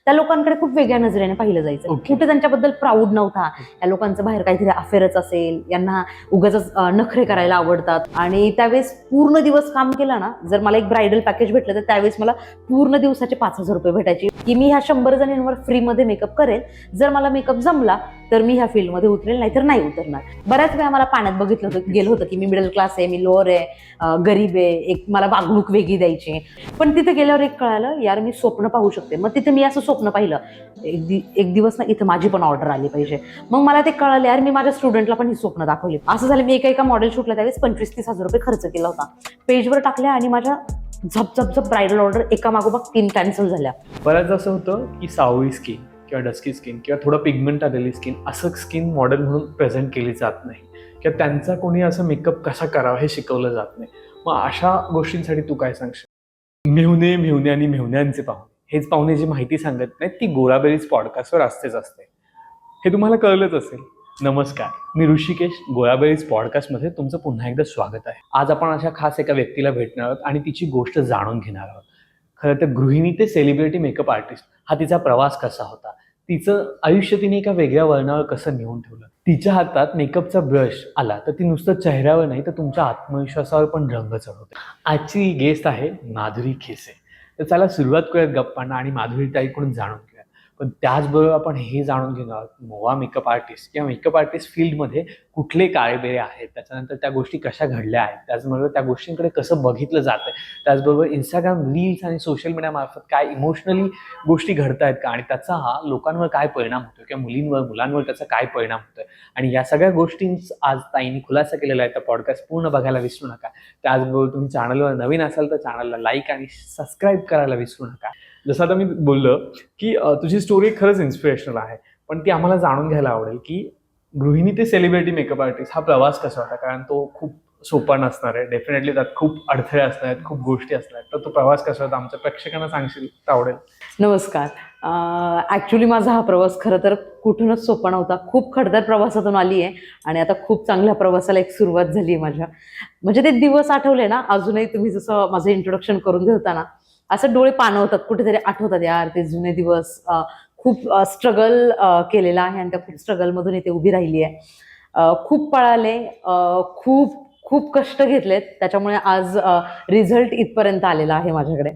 त्या लोकांकडे खूप वेगळ्या नजरेने पाहिलं जायचं. कुठे त्यांच्याबद्दल प्राऊड नव्हता. या लोकांचं बाहेर काहीतरी अफेअरच असेल, यांना उगाच नखरे करायला आवडतात. आणि त्यावेळेस पूर्ण दिवस काम केलं ना, जर मला एक ब्रायडल पॅकेज भेटलं तर त्यावेळेस मला पूर्ण दिवसाचे 5,000 रुपये भेटायचे की मी ह्या 100 जणींवर फ्रीमध्ये मेकअप करेल. जर मला मेकअप जमला तर मी ह्या फील्डमध्ये उतरेल, नाहीतर नाही उतरणार. बऱ्याच वेळा मला पाण्यात बघितलं होतं, गेलं होतं की मी मिडल क्लास आहे, मी लोअर आहे, गरीब आहे, एक मला वागणूक वेगळी द्यायची. पण तिथे गेल्यावर एक कळालं, यार मी स्वप्न पाहू शकते. मग तिथे मी असं स्वप्न पाहिलं, एक दिवस ना इथं माझी पण ऑर्डर आली पाहिजे. मग मला ते कळालं, यार मी माझ्या स्टुडंटला पण ही स्वप्न दाखवली. असं झालं, मी एका मॉडेल शूटला त्यावेळेस 25-30 हजार रुपये खर्च केला होता. पेजवर टाकल्या आणि माझ्या झप ब्रायडल ऑर्डर एका मागोमाग 3 कॅन्सल झाल्या. बऱ्याच असं होतं की सावळी स्किन किंवा डस्की स्किन किंवा थोडं पिगमेंट आलेली स्किन, असं स्किन मॉडेल म्हणून प्रेझेंट केली जात नाही किंवा त्यांचा कोणी असं मेकअप कसा करावा हे शिकवलं जात नाही. मग अशा गोष्टींसाठी तू काय सांगशील? मेहुणे आणि मेहुण्यांचे पाहुणे, हेच पाहुणे जी माहिती सांगत नाहीत ती गोळाबेरीज पॉडकास्टवर असतेच असते, हे तुम्हाला कळलंच असेल. नमस्कार, मी ऋषिकेश. गोळाबेरीज पॉडकास्टमध्ये तुमचं पुन्हा एकदा स्वागत आहे. आज आपण अशा खास एका व्यक्तीला भेटणार आहोत आणि तिची गोष्ट जाणून घेणार आहोत. खरं तर गृहिणी ते सेलिब्रिटी मेकअप आर्टिस्ट हा तिचा प्रवास कसा होता, तिचं आयुष्य तिने एका वेगळ्या वळणावर कसं नेऊन ठेवलं. तिच्या हातात मेकअपचा ब्रश आला तर ती नुसतं चेहऱ्यावर नाही तर तुमच्या आत्मविश्वासावर पण रंग चढवते. आजची गेस्ट आहे माधुरी खेसे. तर चला सुरुवात करूयात गप्पांना आणि माधुरी ताईकडून जाणून घेऊया. पण त्याचबरोबर आपण हे जाणून घेणार आहोत, मोवा मेकअप आर्टिस्ट किंवा मेकअप आर्टिस्ट फील्डमध्ये कुठले काळेबेरे आहेत, त्याच्यानंतर त्या गोष्टी कशा घडल्या आहेत, त्याचबरोबर त्या गोष्टींकडे कसं बघितलं जातं, त्याचबरोबर इंस्टाग्राम रील्स आणि सोशल मीडियामार्फत काय इमोशनली गोष्टी घडत आहेत का आणि त्याचा हा लोकांवर काय परिणाम होतो किंवा मुलांवर त्याचा काय परिणाम होतोय. आणि या सगळ्या गोष्टींच आज ताईंनी खुलासा केलेला आहे. तर पॉडकास्ट पूर्ण बघायला विसरू नका. त्याचबरोबर तुम्ही चॅनलवर नवीन असाल तर चॅनलला लाईक आणि सबस्क्राईब करायला विसरू नका. जसं आता मी बोललो की तुझी स्टोरी खरंच इन्स्पिरेशनल आहे, पण ती आम्हाला जाणून घ्यायला आवडेल की गृहिणी ते सेलिब्रिटी मेकअप आर्टिस्ट हा प्रवास कसा होता. कारण तो खूप सोपा नसणार आहे, डेफिनेटली त्यात खूप अडथळे असणार आहेत, खूप गोष्टी असणार आहेत. तर तो प्रवास कसा होता आमच्या प्रेक्षकांना सांगशील तर आवडेल. नमस्कार. ॲक्च्युली माझा हा प्रवास खरं तर कुठूनच सोपा नव्हता. खूप खडतर प्रवासातून आली आहे आणि आता खूप चांगल्या प्रवासाला एक सुरुवात झाली आहे माझ्या. म्हणजे ते दिवस आठवले ना, अजूनही तुम्ही जसं माझं इंट्रोडक्शन करून देता ना, असं डोळे पाणवतात, कुठेतरी आठवतात यार ते जुने दिवस. खूप स्ट्रगल केलेला आहे आणि त्या खूप स्ट्रगलमधून इथे उभी राहिली आहे. खूप पळाले, खूप खूप कष्ट घेतलेत, त्याच्यामुळे आज रिझल्ट इथपर्यंत आलेला आहे माझ्याकडे.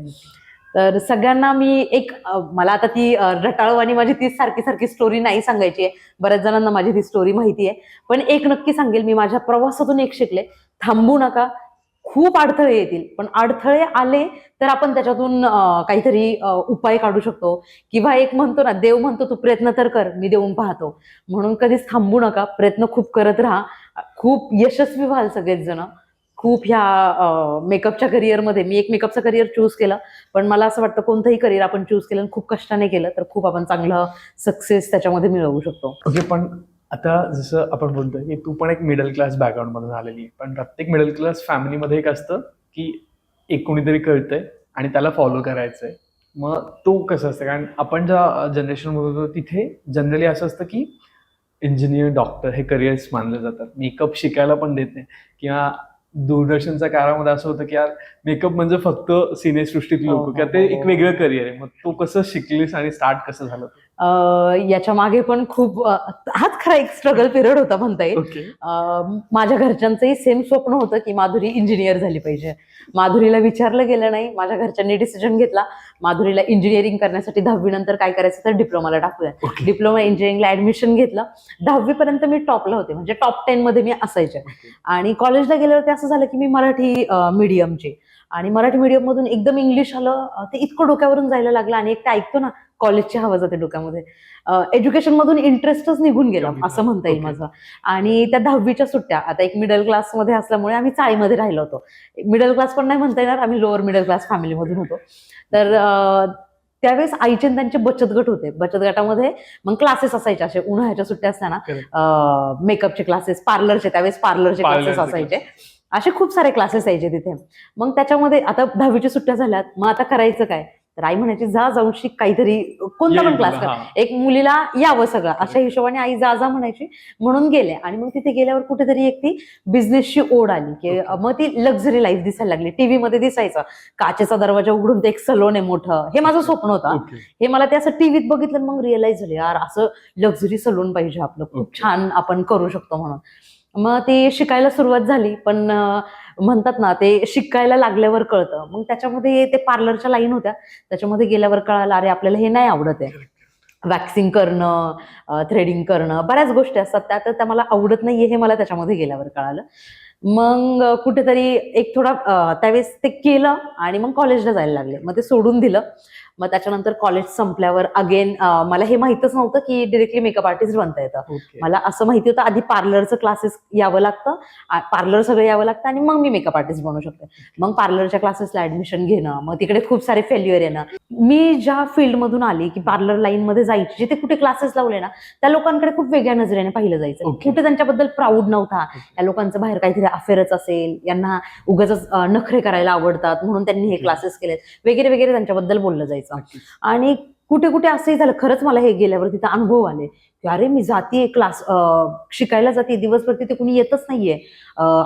तर सगळ्यांना मी एक मला आता ती रटाळवाणी माझी ती सारखी स्टोरी नाही सांगायची आहे. बऱ्याच जणांना माझी ती स्टोरी माहिती आहे. पण एक नक्की सांगेल, मी माझ्या प्रवासातून एक शिकले, थांबू नका. खूप अडथळे येतील, पण अडथळे आले तर आपण त्याच्यातून काहीतरी उपाय काढू शकतो. किंवा एक म्हणतो ना, देव म्हणतो तू प्रयत्न तर कर, मी देऊन पाहतो. म्हणून कधीच थांबू नका, प्रयत्न खूप करत राहा. खूप यशस्वी व्हाल सगळेच जण. खूप ह्या मेकअपच्या करिअरमध्ये मी एक मेकअपचं करिअर चूज केलं, पण मला असं वाटतं कोणतंही करिअर आपण चूज केलं आणि खूप कष्टाने केलं तर खूप आपण चांगलं सक्सेस त्याच्यामध्ये मिळवू शकतो. ओके, पण आता जसं आपण बोलतोय की तू पण एक मिडल क्लास बॅकग्राऊंड मधून आलेली, पण प्रत्येक मिडल क्लास फॅमिलीमध्ये एक असतं की एक कोणीतरी कळतंय आणि त्याला फॉलो करायचंय. मग तो कसं असतं? कारण आपण ज्या जनरेशन होतो तिथे जनरली असं असतं की इंजिनियर, डॉक्टर हे करिअर्स मानले जातात. मेकअप शिकायला पण देत नाही किंवा दूरदर्शनच्या काळामध्ये असं होतं की यार मेकअप म्हणजे फक्त सिनेसृष्टीतले लोक किंवा ते एक वेगळं करिअर आहे. मग तू कसं शिकलीस आणि स्टार्ट कसं झालं? याच्या मागे पण खूप हाच खरा एक स्ट्रगल पिरियड होता म्हणता येईल. माझ्या घरच्यांचंही सेम स्वप्न होतं की माधुरी इंजिनियर झाली पाहिजे. माधुरीला विचारलं गेलं नाही, माझ्या घरच्यांनी डिसिजन घेतला माधुरीला इंजिनिअरिंग करण्यासाठी 10वी नंतर काय करायचं तर डिप्लोमाला टाकूया. डिप्लोमा इंजिनिअरिंगला ऍडमिशन घेतलं. 10वी पर्यंत मी टॉपला होते, म्हणजे टॉप 10 मध्ये मी असायचे. आणि कॉलेजला गेल्यावरती असं झालं की मी मराठी मीडियमची, आणि मराठी मीडियम मधून एकदम इंग्लिश आलं, ते इतकं डोक्यावरून जायला लागलं. आणि एक ते ऐकतो ना, कॉलेजची हवा जाते डोक्यामध्ये. एज्युकेशन मधून इंटरेस्टच निघून गेला असं म्हणता येईल माझं. आणि त्या 10वीच्या सुट्ट्या, आता एक मिडल क्लास मध्ये असल्यामुळे आम्ही चाळीमध्ये राहिलो होतो. मिडल क्लास पण नाही म्हणता येणार, आम्ही लोअर मिडल क्लास फॅमिलीमधून होतो. तर त्यावेळेस आईचे त्यांचे बचत गट होते. बचत गटामध्ये मग क्लासेस असायचे, असे उन्हाळ्याच्या सुट्ट्या असताना मेकअपचे क्लासेस, पार्लरचे, त्यावेळेस पार्लरचे क्लासेस असायचे. असे खूप सारे क्लासेस यायचे तिथे. मग त्याच्यामध्ये आता 10वीच्या सुट्ट्या झाल्यात, मग आता करायचं काय? तर आई म्हणायची जा जाऊन शिक काहीतरी, कोणता पण क्लास कर, एक मुलीला यावं सगळं, अशा हिशोबाने आई जा जा म्हणायची. म्हणून गेले. आणि मग तिथे गेल्यावर कुठेतरी एक ती बिझनेसची ओढ आली की मग ती लक्झरी लाईफ दिसायला लागली. टीव्ही मध्ये दिसायचं काचेचा दरवाजा उघडून ते एक सलोन आहे मोठं, हे माझं स्वप्न होतं. हे मला ते असं टीव्हीत बघितलं मग रिअलाइज झालं यार असं लक्झरी सलून पाहिजे आपलं, खूप छान आपण करू शकतो म्हणून. मग ते शिकायला सुरुवात झाली. पण म्हणतात ना ते शिकायला लागल्यावर कळतं. मग त्याच्यामध्ये ते पार्लरच्या लाईन होत्या, त्याच्यामध्ये गेल्यावर कळालं अरे आपल्याला हे नाही आवडत आहे. वॅक्सिंग करणं, थ्रेडिंग करणं, बऱ्याच गोष्टी असतात त्या मला आवडत नाहीये हे मला त्याच्यामध्ये गेल्यावर कळालं. मग कुठेतरी एक थोडा त्यावेळेस ते केलं आणि मग कॉलेजला जायला लागले. मग ते सोडून दिलं. मग त्याच्यानंतर कॉलेज संपल्यावर अगेन मला हे माहितच नव्हतं की डिरेक्टली मेकअप आर्टिस्ट बनता येतं. मला असं माहिती होतं आधी पार्लरचं क्लासेस यावं लागतं, पार्लर सगळं यावं लागतं आणि मग मी मेकअप आर्टिस्ट बनू शकते. मग पार्लरच्या क्लासेसला ऍडमिशन घेणं, मग तिकडे खूप सारे फेल्युअर येणं. मी ज्या फील्डमधून आली की पार्लर लाईन मध्ये जायची, जिथे कुठे क्लासेस लावले ना त्या लोकांकडे खूप वेगळ्या नजरेने पाहिलं जायचं. कुठे त्यांच्याबद्दल प्राऊड नव्हता, या लोकांचं बाहेर काहीतरी अफेअरच असेल, यांना उगाच नखरे करायला आवडतात म्हणून त्यांनी हे क्लासेस केलेत वगैरे वगैरे त्यांच्याबद्दल बोललं जायचं. आणि कुठे कुठे असंही झालं, खरंच मला हे गेल्यावर तिथे अनुभव आले की अरे मी जातीये क्लास शिकायला जाते, दिवसभर तिथे कुणी येतच नाहीये.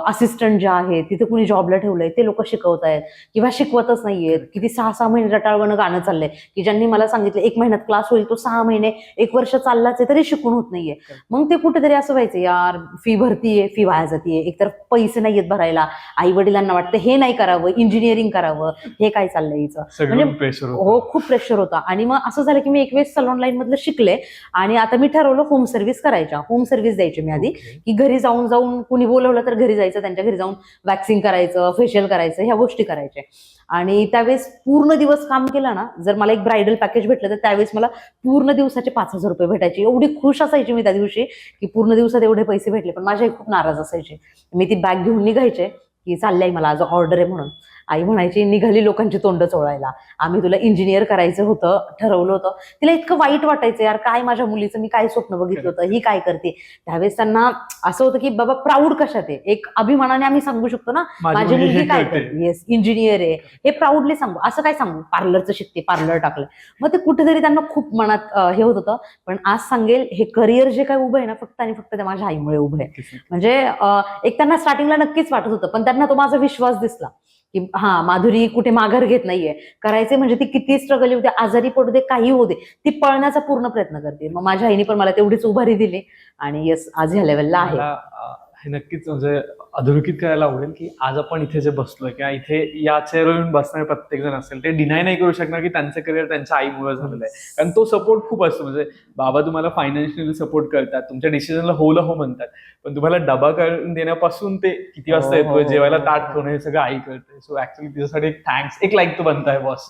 असिस्टंट जे आहे तिथे कुणी जॉबला ठेवलंय ते लोक शिकवतायत किंवा शिकवतच नाहीये. किती 6-6 महिने रटाळवाणं गाणं चाललंय की ज्यांनी मला सांगितलं 1 महिन्यात क्लास होईल, तो 6 महिने 1 वर्ष चाललाच आहे तरी शिकून होत नाहीये. मग ते कुठेतरी असं व्हायचं यार फी भरतीये, फी वाया जातीये, एकतर पैसे नाहीयेत भरायला, आई वडिलांना वाटतं हे नाही करावं, इंजिनिअरिंग करावं, हे काय चाललंय हिचं, म्हणजे हो खूप प्रेशर होता. आणि मग असं झालं की मी 1 वेळेस सलॉन लाईन मधलं शिकले आणि आता मी ठरवलं होम सर्व्हिस करायच्या. होम सर्व्हिस द्यायची मी आधी की घरी जाऊन कुणी बोलवलं तर घरी जायचं, त्यांच्या घरी जाऊन वॅक्सिंग करायचं, फेशियल करायचं, ह्या गोष्टी करायच्या. आणि त्यावेळेस पूर्ण दिवस काम केलं ना, जर मला एक ब्रायडल पॅकेज भेटलं तर त्यावेळेस मला पूर्ण दिवसाचे 5,000 रुपये भेटायचे. एवढी खुश असायची मी त्या दिवशी की पूर्ण दिवसात एवढे पैसे भेटले. पण माझी आई खूप नाराज असायची. मी ती बॅग घेऊन निघायचे की चाललंय मला आज ऑर्डर आहे म्हणून. आई म्हणायची निघाली लोकांची तोंड चोळायला, आम्ही तुला इंजिनियर करायचं होतं, ठरवलं होतं. तिला इतकं वाईट वाटायचं यार काय माझ्या मुलीचं मी काय स्वप्न बघितलं होतं, ही काय करते. त्यावेळेस त्यांना असं होतं की बाबा प्राऊड कशात आहे, एक अभिमानाने आम्ही सांगू शकतो ना माझी मुलगी काय करते, येस इंजिनियर आहे, हे प्राऊडली सांगू. असं काय सांगू पार्लरचं शिकते, पार्लर टाकलं. मग ते कुठेतरी त्यांना खूप मनात हे होत होतं. पण आज सांगेल हे करिअर जे काय उभं आहे ना फक्त आणि फक्त त्या माझ्या आईमुळे उभं आहे. म्हणजे एक त्यांना स्टार्टिंगला नक्कीच वाटत होतं, पण त्यांना तो माझा विश्वास दिसला की हा माधुरी कुठे माघार घेत नाहीये, करायचे म्हणजे ती किती स्ट्रगल होते, आजारी पडू दे काही होऊ दे, ती पळण्याचा पूर्ण प्रयत्न करते. मग माझ्या आईने पण मला तेवढीच उभारी दिली आणि येस आज ह्या लेवलला आहे. हे नक्कीच म्हणजे अधोरेखित करायला आवडेल की आज आपण इथे जे बसलोय किंवा इथे या चेअरवर येऊन बसणारे प्रत्येक जण असेल ते डिनाय नाही करू शकणार की त्यांचं करिअर त्यांच्या आईमुळे झालेलं आहे. कारण तो सपोर्ट खूप असतो. म्हणजे बाबा तुम्हाला फायनान्शियली सपोर्ट करतात, तुमच्या डिसिजनला हो म्हणतात, पण तुम्हाला डबा करून देण्यापासून ते किती वाजता येतोय, जेवायला ताट ठेवणं, हे सगळं आई करते. सो ऍक्च्युली तिच्यासाठी एक थँक्स, एक लाईक तो बनताय बॉस.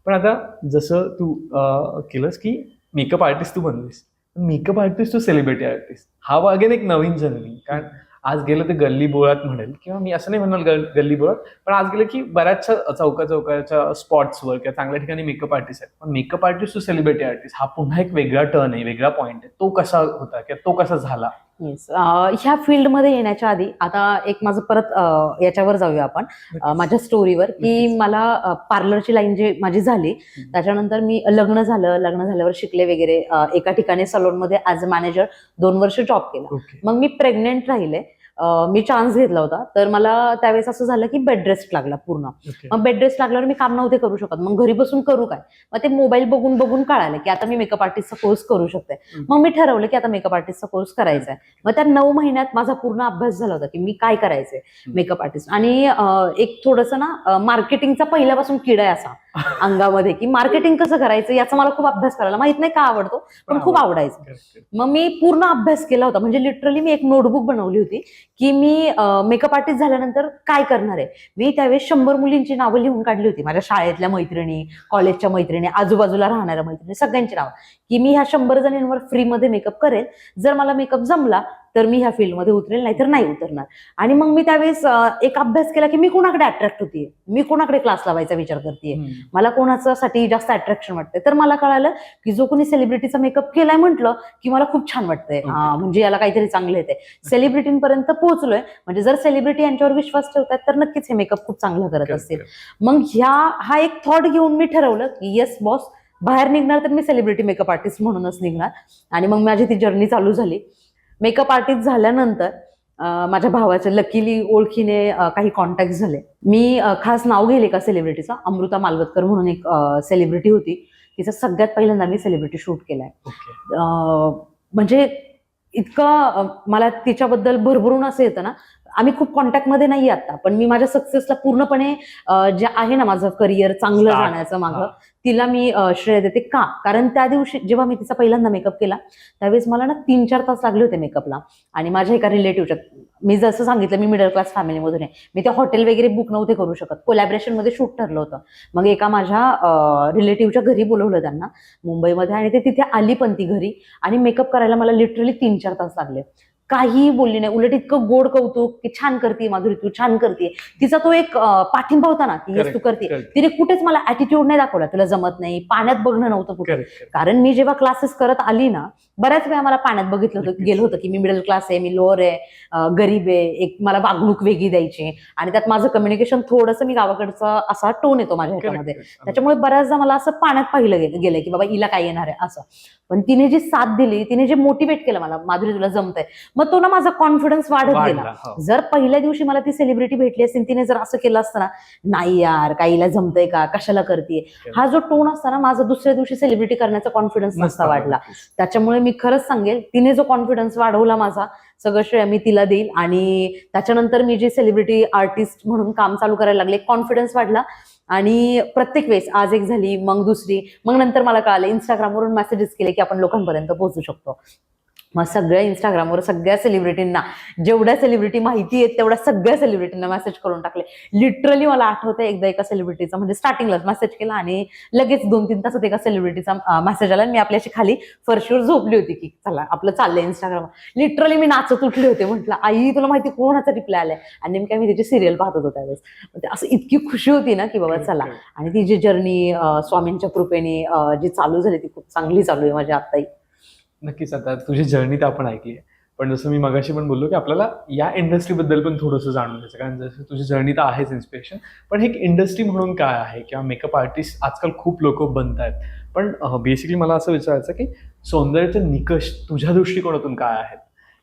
पण आता जसं तू केलंस की मेकअप आर्टिस्ट तू बनलीस, makeup artist to celebrity artist हा अगेन एक नवीन जर्नी. कारण आज गेलं ते गल्ली बोळात म्हणेल किंवा मी असं नाही म्हणाल गल्ली बोळात, पण आज गेलं की बऱ्याचशा चौकाच्या स्पॉट्सवर किंवा चांगल्या ठिकाणी मेकअप आर्टिस्ट आहेत. पण makeup artist to celebrity artist हा पुन्हा एक वेगळा टर्न आहे, वेगळा पॉईंट आहे. तो कसा होता किंवा तो कसा झाला? येस, ह्या फील्डमध्ये येण्याच्या आधी आता एक माझं परत याच्यावर जाऊया आपण माझ्या स्टोरीवर की मला पार्लरची लाईन जी माझी झाली त्याच्यानंतर मी लग्न झाल्यावर शिकले वगैरे, एका ठिकाणी सलूनमध्ये ॲज अ मॅनेजर 2 वर्ष जॉब केला. मग मी प्रेग्नेंट राहिले, मी चान्स घेतला होता. तर मला त्यावेळेस असं झालं की बेड रेस्ट लागला पूर्ण. मग बेड रेस्ट लागल्यावर मी काम नव्हते करू शकत, मग घरी बसून करू काय. मग ते मोबाईल बघून कळालं की आता मी मेकअप आर्टिस्टचा कोर्स करू शकते. मग मी ठरवलं की आता मेकअप आर्टिस्टचा कोर्स करायचा आहे. मग त्या 9 महिन्यात माझा पूर्ण अभ्यास झाला होता की मी काय करायचंय मेकअप आर्टिस्ट. आणि एक थोडंसं ना मार्केटिंगचा पहिल्यापासून किडा आहे असा अंगामध्ये की मार्केटिंग कसं करायचं याचा मला खूप अभ्यास करायला, माहित नाही का आवडतो पण खूप आवडायचं. मग मी पूर्ण अभ्यास केला होता. म्हणजे लिटरली मी एक नोटबुक बनवली होती की मी मेकअप आर्टिस्ट झाल्यानंतर काय करणार आहे. मी त्यावेळेस 100 मुलींची नावं लिहून काढली होती, माझ्या शाळेतल्या मैत्रिणी, कॉलेजच्या मैत्रिणी, आजूबाजूला राहणाऱ्या मैत्रिणी, सगळ्यांची नावं की मी ह्या 100 जणींवर फ्रीमध्ये मेकअप करेल. जर मला मेकअप जमला तर मी ह्या फील्डमध्ये उतरेल, नाहीतर नाही उतरणार. आणि मग मी त्यावेळेस एक अभ्यास केला की मी कोणाकडे अट्रॅक्ट होतीये, मी कोणाकडे क्लास लावायचा विचार करतेय, मला कोणासाठी जास्त अट्रॅक्शन वाटतंय. तर मला कळालं की जो कोणी सेलिब्रिटीचा मेकअप केलाय म्हटलं की मला खूप छान वाटतंय, म्हणजे याला काहीतरी चांगलं येते. सेलिब्रिटींपर्यंत पोहोचलोय म्हणजे जर सेलिब्रिटी यांच्यावर विश्वास ठेवतात तर नक्कीच हे मेकअप खूप चांगलं करत असतील. मग हा एक थॉट घेऊन मी ठरवलं की येस बॉस, बाहेर निघणार तर मी सेलिब्रिटी मेकअप आर्टिस्ट म्हणूनच निघणार. आणि मग माझी ती जर्नी चालू झाली. मेकअप आर्टिस्ट झाल्यानंतर माझ्या भावाच्या लकीली ओळखीने काही कॉन्टॅक्ट झाले. मी खास नाव घेईल एका सेलिब्रिटीचा, अमृता मालवतकर म्हणून एक सेलिब्रिटी होती. तिचा सगळ्यात पहिल्यांदा मी सेलिब्रिटी शूट केलाय. म्हणजे इतकं मला तिच्याबद्दल भरभरून असं येतं ना. आम्ही खूप कॉन्टॅक्टमध्ये नाही आता, पण मी माझ्या सक्सेसला पूर्णपणे जे आहे ना माझं करिअर चांगलं जाण्याचं मागं, तिला मी श्रेय देते. का? कारण त्या दिवशी जेव्हा मी तिचा पहिल्यांदा मेकअप केला त्यावेळेस मला ना 3-4 तास लागले होते मेकअपला. आणि माझ्या एका रिलेटिव्हच्या, मी जसं सांगितलं मी मिडल क्लास फॅमिलीमधून आहे, मी ते हॉटेल वगैरे बुक नव्हते करू शकत, कोलॅबरेशनमध्ये शूट ठरलं होतं. मग एका माझ्या रिलेटिव्हच्या घरी बोलवलं त्यांना मुंबईमध्ये, आणि ते तिथे आली पण ती घरी. आणि मेकअप करायला मला लिटरली 3-4 तास लागले. काही बोलली नाही, उलट इतकं गोड कौतुक की छान करते माधुरी, तू छान करते. तिचा तो एक पाठिंबा होता ना की येस तू करते. तिने कुठेच मला ऍटिट्यूड नाही दाखवला, तुला जमत नाही, पाण्यात बघणं नव्हतं कुठे. कारण मी जेव्हा क्लासेस करत आली ना, बऱ्याच वेळा मला पाण्यात बघितलं होतं, गेलं होतं की मी मिडल क्लास आहे, मी लोअर आहे, गरीब आहे, एक मला वागणूक वेगळी द्यायची. आणि त्यात माझं कम्युनिकेशन थोडंसं, मी गावाकडचा असा टोन येतो माझ्या ह्याच्यामध्ये, त्याच्यामुळे बऱ्याचदा मला असं पाण्यात पाहिलं गेलं की बाबा हिला काय येणार आहे असं. पण तिने जी साथ दिली, तिने जे मोटिवेट केलं मला, माधुरी तुला जमतंय, मग तो ना माझा कॉन्फिडन्स वाढत गेला. जर पहिल्या दिवशी मला ती सेलिब्रिटी भेटली असती, तिने जर असं केलं असतं ना, नाही यार काहीला जमतंय का, कशाला करते, हा जो टोन असता ना, माझा दुसऱ्या दिवशी सेलिब्रिटी करण्याचा कॉन्फिडन्स नसता वाढला. त्याच्यामुळे मी खरंच सांगेल, तिने जो कॉन्फिडन्स वाढवला माझा, सगळं श्रेय मी तिला देईल. आणि त्याच्यानंतर मी जी सेलिब्रिटी आर्टिस्ट म्हणून काम चालू करायला लागले, कॉन्फिडन्स वाढला. आणि प्रत्येक वेळेस आज एक झाली, मग दुसरी, मग नंतर मला कळालं, इंस्टाग्रामवरून मेसेजेस केले की आपण लोकांपर्यंत पोहोचू शकतो. मग सगळ्या इंस्टाग्रामवर सगळ्या सेलिब्रिटींना, जेवढ्या सेलिब्रिटी माहिती आहेत तेवढ्या सगळ्या सेलिब्रिटींना मेसेज करून टाकले. लिटरली मला आठवतं एकदा एका सेलिब्रिटीचा, म्हणजे स्टार्टिंगलाच मेसेज केला आणि लगेच 2-3 तासात एका सेलिब्रिटीचा मेसेज आला. मी आपल्याशी खाली फरशीवर झोपली होती की चला आपलं चाललंय इंस्टाग्राम. लिटरली मी नाचत उठले होते, म्हटलं आई तुला माहिती कोणाचा रिप्लाय आलाय. आणि नेमक्या मी तिची सिरियल पाहत होतो त्यावेळेस. असं इतकी खुशी होती ना की बाबा चला. आणि ती जी जर्नी स्वामींच्या कृपेने जी चालू झाली ती खूप चांगली चालू आहे माझी आत्ताही. नक्कीच. आता तुझी जर्नी तर आपण ऐकली आहे, पण जसं मी मगाशी पण बोललो की आपल्याला या इंडस्ट्रीबद्दल पण थोडंसं जाणून घ्यायचं. कारण जसं तुझी जर्नी तर आहेच इन्स्पिरेशन, पण एक इंडस्ट्री म्हणून काय आहे, किंवा मेकअप आर्टिस्ट आजकाल खूप लोक बनत आहेत. पण बेसिकली मला असं विचारायचं की सौंदर्याचे निकष तुझ्या दृष्टिकोनातून काय आहेत?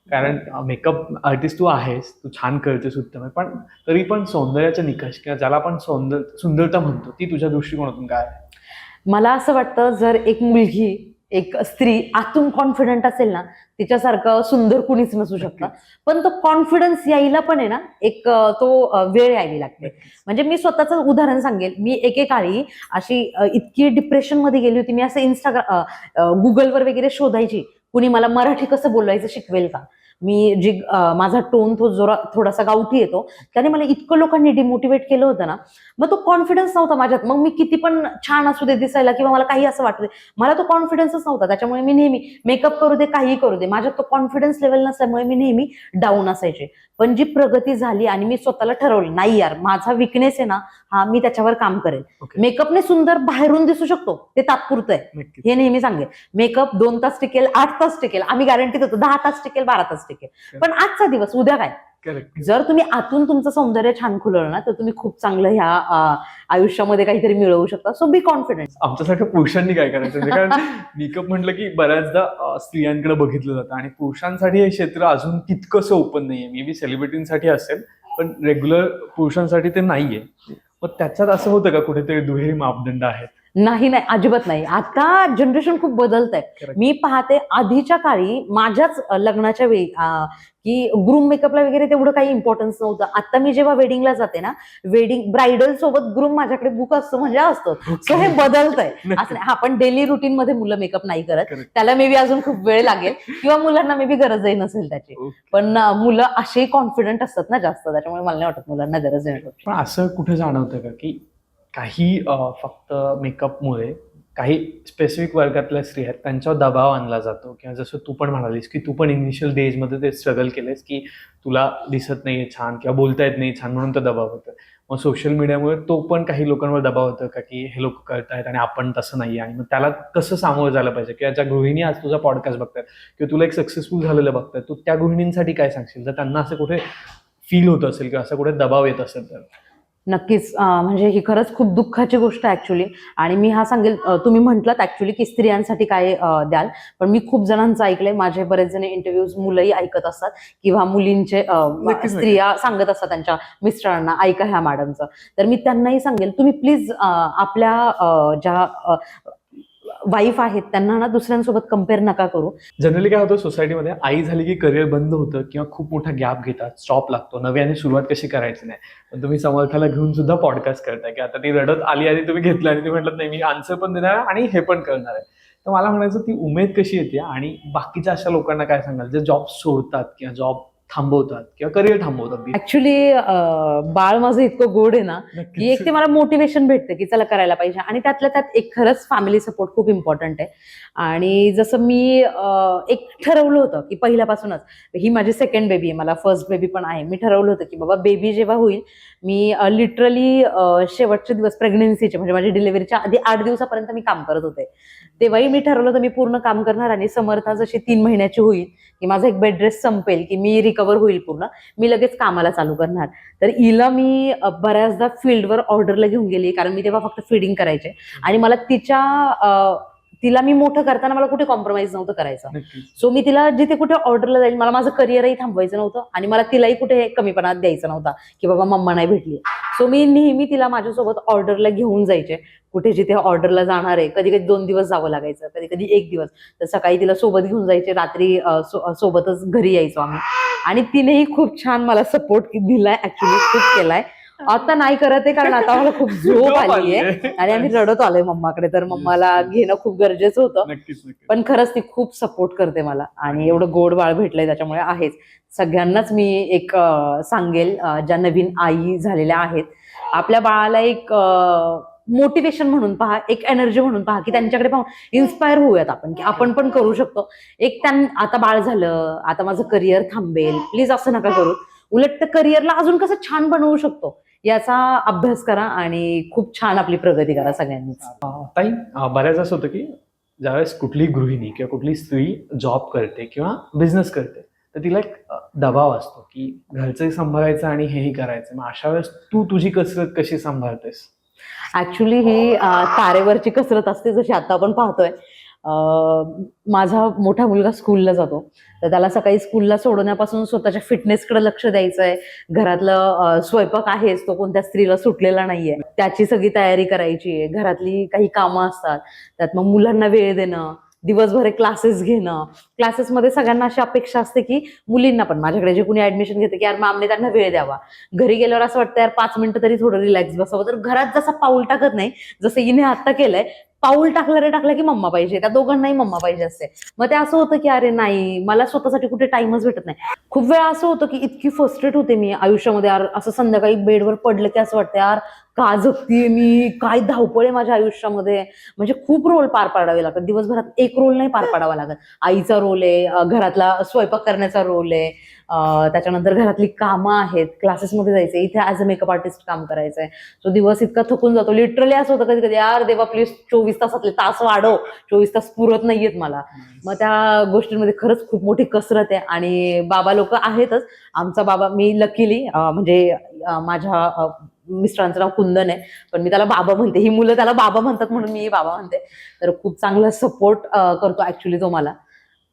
कारण मेकअप आर्टिस्ट तू आहेस, तू छान करतेस, उत्तम आहे, पण तरी पण सौंदर्याचे निकष किंवा ज्याला आपण सुंदरता म्हणतो, ती तुझ्या दृष्टिकोनातून काय आहे? मला असं वाटतं, जर एक मुलगी, एक स्त्री आतून कॉन्फिडंट असेल ना, तिच्यासारखं सुंदर कुणीच नसू शकतं. पण तो कॉन्फिडन्स यायला पण आहे ना, एक तो वेळ यावी लागते. म्हणजे मी स्वतःचं उदाहरण सांगेल. मी एकेकाळी अशी इतकी डिप्रेशन मध्ये गेली होती, मी असं गुगलवर वगैरे शोधायची, कुणी मला मराठी कसं बोलायचं शिकवेल का. मी जी माझा टोन तो थोडासा गावठी येतो, त्याने मला इतकं लोकांनी डिमोटिवेट केलं होतं ना, मग तो कॉन्फिडन्स नव्हता माझ्यात. मग मी किती पण छान असू दे दिसायला किंवा मला काही असं वाटतं, मला तो कॉन्फिडन्सच नव्हता. त्याच्यामुळे मी नेहमी मेकअप करू दे, काही करू दे, माझ्यात तो कॉन्फिडन्स लेवल नसल्यामुळे मी नेहमी डाऊन असायचे. पण जी प्रगती झाली आणि मी स्वतःला ठरवलं, नाही यार माझा विकनेस आहे ना हा, मी त्याच्यावर काम करेल. मेकअपने सुंदर बाहेरून दिसू शकतो, ते तात्पुरतं आहे, हे नेहमी सांगेल. मेकअप 2 तास टिकेल, 8 तास टिकेल, आम्ही गॅरंटी देतो, 10 तास टिकेल, 12 तास टिकेल, पण आजचा दिवस उद्या काय. जर तुम्ही आतून तुमचं सौंदर्य छान खुलवलं ना, तर तुम्ही खूप चांगलं ह्या आयुष्यामध्ये काहीतरी मिळवू शकता. सो बी कॉन्फिडन्स. आमच्यासारख्या पुरुषांनी काय करायचं? कारण मेकअप म्हटलं की बऱ्याचदा स्त्रियांकडे बघितलं जातं, आणि पुरुषांसाठी हे क्षेत्र अजून तितकंसं ओपन नाहीये. मे बी सेलिब्रिटींसाठी असेल, पण रेग्युलर पुरुषांसाठी ते नाहीये. मग त्याच्यात असं होतं का कुठेतरी दुहेरी मापदंड आहेत? नाही, अजिबात नाही. आता जनरेशन खूप बदलत आहे. मी पाहते आधीच्या काळी माझ्याच लग्नाच्या वेळी की ग्रूम मेकअपला वगैरे तेवढं काही इम्पॉर्टन्स नव्हतं. आता मी जेव्हा वेडिंगला जाते ना, वेडिंग ब्रायडल सोबत ग्रूम माझ्याकडे बुक असतो म्हणजे असतो. सो हे बदलतंय. असं नाही, हा पण डेली रुटीन मध्ये मुलं मेकअप नाही करत, त्याला मे बी अजून खूप वेळ लागेल किंवा मुलांना मे बी गरजही नसेल त्याची. पण मुलं असे कॉन्फिडंट असतात ना जास्त, त्याच्यामुळे मला नाही वाटत मुलांना गरज आहे. पण असं कुठे जाणवतं का की काही फक्त मेकअपमुळे काही स्पेसिफिक वर्गातल्या स्त्री आहेत त्यांच्यावर दबाव आणला जातो, किंवा जसं तू पण म्हणालीस की तू पण इनिशियल डेजमध्ये ते स्ट्रगल केलेस की तुला दिसत नाहीये छान किंवा बोलता येत नाही छान म्हणून तो दबाव होतो. मग सोशल मीडियामुळे तो पण काही लोकांवर दबाव होतो का की हे लोक करतायत आणि आपण तसं नाहीये, आणि मग त्याला कसं सामोरं झालं पाहिजे, किंवा ज्या गृहिणी आज तुझा पॉडकास्ट बघतात किंवा तुला एक सक्सेसफुल झालेलं बघतात, तू त्या गृहिणींसाठी काय सांगशील जर त्यांना असं कुठे फील होत असेल किंवा असं कुठे दबाव येत असेल तर? नक्कीच. म्हणजे ही खरंच खूप दुःखाची गोष्ट आहे ऍक्च्युली. आणि मी हा सांगेल, तुम्ही म्हटलात ऍक्च्युली की स्त्रियांसाठी काय द्याल, पण मी खूप जणांचं ऐकलंय, माझे बरेच जण इंटरव्ह्यूज मुलंही ऐकत असतात किंवा मुलींचे नक्कीच. स्त्रिया सांगत असतात त्यांच्या मिस्टरांना, ऐका ह्या मॅडमचं. तर मी त्यांनाही सांगेल, तुम्ही प्लीज आपल्या ज्या वाईफ आहेत त्यांना ना दुसऱ्यांसोबत कम्पेअर नका करू. जनरली काय होतं सोसायटीमध्ये, आई झाली की करिअर बंद होतं किंवा खूप मोठा गॅप घेतात, स्टॉप लागतो, नव्याने सुरुवात कशी करायची नाही. पण तुम्ही समर्थाला घेऊन सुद्धा पॉडकास्ट करताय की आता ती रडत आली आणि तुम्ही घेतलं आणि ती म्हटलं नाही मी आन्सर पण देणार आहे आणि हे पण करणार आहे. तर मला म्हणायचं ती उमेद कशी येते, आणि बाकीच्या अशा लोकांना काय सांगाल जे जॉब सोडतात किंवा जॉब थांबवतात किंवा करिअर थांबवतात? ऍक्च्युली बाळ माझं इतकं गोड आहे ना की एक ते मला मोटिवेशन भेटतं की चला करायला पाहिजे. आणि त्यातल्या त्यात एक खरंच फॅमिली सपोर्ट खूप इम्पॉर्टंट आहे. आणि जसं मी एक ठरवलं होतं की पहिल्यापासूनच, ही माझी सेकंड बेबी आहे, मला फर्स्ट बेबी पण आहे, मी ठरवलं होतं की बाबा बेबी जेव्हा होईल, मी लिटरली शेवटचे दिवस प्रेग्नन्सीचे म्हणजे माझी डिलिव्हरीच्या आधी 8 दिवसापर्यंत मी काम करत होते. तेव्हाही मी ठरवलं होतं मी पूर्ण काम करणार, आणि समर्था जशी 3 महिन्याची होईल की माझा एक बेड रेस्ट संपेल की मी रिकवर होईल पूर्ण, मी लगेच कामाला चालू करणार. तर हिला मी बऱ्याचदा फील्डवर ऑर्डरला घेऊन गेली, कारण मी तेव्हा फक्त फीडिंग करायचे आणि मला तिला मी मोठं करताना मला कुठे कॉम्प्रोमाइज नव्हतं करायचं. सो मी तिला जिथे कुठे ऑर्डरला जाईल, मला माझं करिअरही थांबवायचं नव्हतं आणि मला तिलाही कुठे कमीपणा द्यायचा नव्हता की बाबा मम्मा नाही भेटली. सो मी नेहमी तिला माझ्यासोबत ऑर्डरला घेऊन जायचे, कुठे जिथे ऑर्डरला जाणार आहे. कधी कधी 2 दिवस जावं लागायचं, कधी कधी 1 दिवस. तर सकाळी तिला सोबत घेऊन जायचे, रात्री सोबतच घरी यायचो आम्ही. आणि तिनेही खूप छान मला सपोर्ट दिलाय, ऍक्च्युली खूप केलाय. आता नाही करत आहे कारण आता मला खूप झोप आली आहे आणि आम्ही रडत आलोय मम्माकडे, तर मम्माला घेणं खूप गरजेचं होतं. पण खरंच ती खूप सपोर्ट करते मला, आणि एवढं गोड बाळ भेटलंय त्याच्यामुळे आहेच. सगळ्यांनाच मी एक सांगेल, ज्या नवीन आई झालेल्या आहेत, आपल्या बाळाला एक मोटिवेशन म्हणून पहा, एक एनर्जी म्हणून पहा, की त्यांच्याकडे पाहून इन्स्पायर होऊयात आपण की आपण पण करू शकतो. एक आता बाळ झालं, आता माझं करिअर थांबेल, प्लीज असं नका करू. उलट त्या करिअरला अजून कसं छान बनवू शकतो याचा अभ्यास करा आणि खूप छान आपली प्रगती करा सगळ्यांनीच. ताई, बऱ्याच असं होतं की ज्यावेळेस कुठली गृहिणी किंवा कुठली स्त्री जॉब करते किंवा बिझनेस करते, तर तिला एक दबाव असतो की घरचंही सांभाळायचं आणि हेही करायचं. मग अशा वेळेस तू तुझी कसरत कशी सांभाळतेस? ऍक्च्युली ही तारेवरची कसरत असते, जशी आता आपण पाहतोय. माझा मोठा मुलगा स्कूलला जातो, तर त्याला सकाळी स्कूलला सोडवण्यापासून स्वतःच्या फिटनेसकडे लक्ष द्यायचंय. घरातलं स्वयंपाक आहेच, तो कोणत्या स्त्रीला सुटलेला नाहीये, त्याची सगळी तयारी करायची आहे. घरातली काही कामं असतात, त्यात मग मुलांना वेळ देणं, दिवसभर क्लासेस घेणं. क्लासेसमध्ये सगळ्यांना अशी अपेक्षा असते की मुलींना पण, माझ्याकडे जे कुणी ऍडमिशन घेते की यार मॅमने त्यांना वेळ द्यावा. घरी गेल्यावर असं वाटतं यार 5 मिनिटं तरी थोडं रिलॅक्स बसावं. तर घरात जसा पाऊल टाकत नाही, जसं हिने आत्ता केलंय, पाऊल टाकलं की मम्मा पाहिजे, त्या दोघांनाही मम्मा पाहिजे असते. मग ते असं होतं की अरे नाही, मला स्वतःसाठी कुठे टाइमच भेटत नाही. खूप वेळा असं होतं की इतकी फ्रस्ट्रेट होते मी आयुष्यामध्ये, यार असं संध्याकाळी बेडवर पडलं की असं वाटतं यार का जगतीये मी, काय धावपळ आहे माझ्या आयुष्यामध्ये. म्हणजे खूप रोल पार पाडावे लागतात दिवसभरात, एक रोल नाही पार पाडावा लागत. आईचा रोल आहे, घरातला स्वयंपाक करण्याचा रोल आहे, त्याच्यानंतर घरातली कामं आहेत, क्लासेसमध्ये जायचंय, इथे ऍज अ मेकअप आर्टिस्ट काम करायचंय. तो दिवस इतका थकून जातो. लिटरली असं होतं कधी कधी, यार देवा प्लीज 24 तासातले तास वाढव, 24 तास पुरत नाहीयेत मला. मग त्या गोष्टींमध्ये खरंच खूप मोठी कसरत आहे. आणि बाबा लोक आहेतच. आमचा बाबा, मी लकीली म्हणजे माझ्या मिस्टरांचं नाव कुंदन आहे, पण मी त्याला बाबा म्हणते. ही मुलं त्याला बाबा म्हणतात म्हणून मी बाबा म्हणते. तर खूप चांगला सपोर्ट करतो ऍक्च्युली तो मला.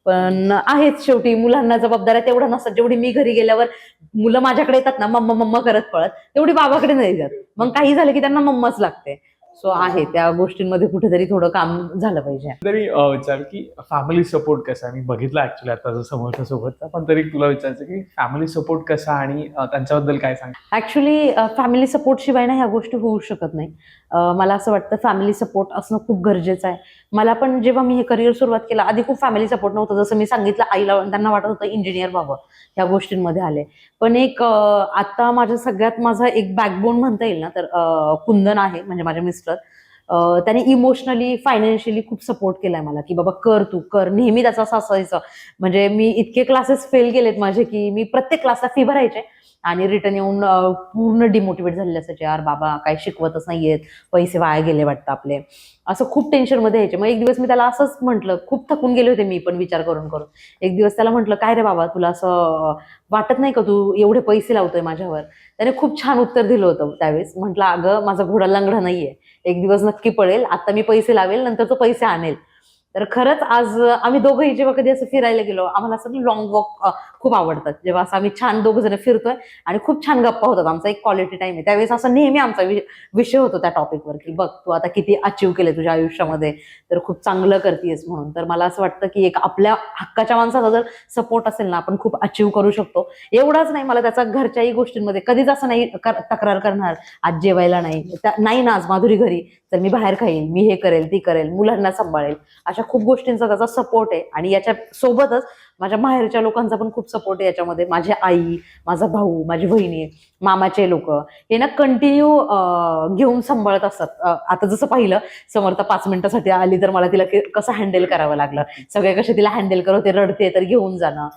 पण आहेच, शेवटी मुलांना जबाबदाऱ्या तेवढ्या नसतात जेवढी मी घरी गेल्यावर मुलं माझ्याकडे येतात ना मम्मा मम्मा करत पळत, तेवढी बाबाकडे नाही जात. मग काही झालं की त्यांना मम्माच लागते. सो आहे, त्या गोष्टींमध्ये कुठेतरी थोडं काम झालं पाहिजे. तरी विचार की फॅमिली सपोर्ट कसा आहे? मी बघितला ऍक्च्युली आता समोरच्या सोबतचा, पण तरी तुला विचारायचं की फॅमिली सपोर्ट कसा आणि त्यांच्याबद्दल काय सांग? ऍक्च्युली फॅमिली सपोर्ट शिवाय ना ह्या गोष्टी होऊ शकत नाही. मला असं वाटतं फॅमिली सपोर्ट असणं खूप गरजेचं आहे. मला पण जेव्हा मी हे करिअर सुरुवात केलं, आधी खूप फॅमिली सपोर्ट नव्हतं. जसं मी सांगितलं, आईला त्यांना वाटत होतं इंजिनियर व्हावं, ह्या गोष्टींमध्ये आले. पण एक आता माझ्या सगळ्यात माझा एक बॅकबोन म्हणता येईल ना, तर कुंदन आहे, म्हणजे माझे मिस्टर. त्याने इमोशनली फायनान्शियली खूप सपोर्ट केलाय मला, की बाबा कर, तू कर, नेहमी त्याचं असं असायचं. म्हणजे मी इतके क्लासेस फेल केलेत माझे, की मी प्रत्येक क्लासला फी भरायचे आणि रिटर्न येऊन पूर्ण डिमोटिवेट झालेले असायचे, यार बाबा काही शिकवतच नाहीयेत, पैसे वाया गेले वाटतं आपले, असं खूप टेन्शन मध्ये यायचे. मग एक दिवस मी त्याला असंच म्हटलं, खूप थकून गेले होते मी पण विचार करून करून. एक दिवस त्याला म्हटलं, काय रे बाबा, तुला असं वाटत नाही का तू एवढे पैसे लावतोय माझ्यावर? त्याने खूप छान उत्तर दिलं होतं त्यावेळेस. म्हटलं, अगं माझा घोडा लंगडा नाहीये, एक दिवस नक्की पळेल, आता मी पैसे लावेल, नंतर तो पैसे आणेल. तर खरंच आज आम्ही दोघंही जेव्हा कधी असं फिरायला गेलो, आम्हाला असं लॉंग वॉक खूप आवडतात. जेव्हा असं आम्ही छान दोघं जण फिरतोय आणि खूप छान गप्पा होतात, आमचा एक क्वालिटी टाइम आहे, त्यावेळेस असं नेहमी आमचा विषय होतो त्या टॉपिकवर, की बघ तू आता किती अचीव्ह केले तुझ्या आयुष्यामध्ये, तर खूप चांगलं करतेस म्हणून. तर मला असं वाटतं की एक आपल्या हक्काच्या माणसाचा जर सपोर्ट असेल ना, आपण खूप अचीव्ह करू शकतो. एवढाच नाही, मला त्याचा घरच्याही गोष्टींमध्ये कधीच असं नाही तक्रार करणार, आज जेवायला नाही ना, आज माधुरी घरी, तर मी बाहेर खाईल, मी हे करेल, ती करेल, मुलांना सांभाळेल, अशा खूप गोष्टींचा त्याचा सपोर्ट आहे. आणि याच्या सोबतच माझ्या माहेरच्या लोकांचा पण खूप सपोर्ट आहे याच्यामध्ये. माझी आई, माझा भाऊ, माझी बहिणी, मामाचे लोक हे ना कंटिन्यू घेऊन सांभाळत असतात. आता जसं पाहिलं, समर्थ 5 मिनिटासाठी आली तर मला तिला कसं हँडल करावं लागलं, सगळे कसे तिला हँडल करत, रडते तर घेऊन जाणं.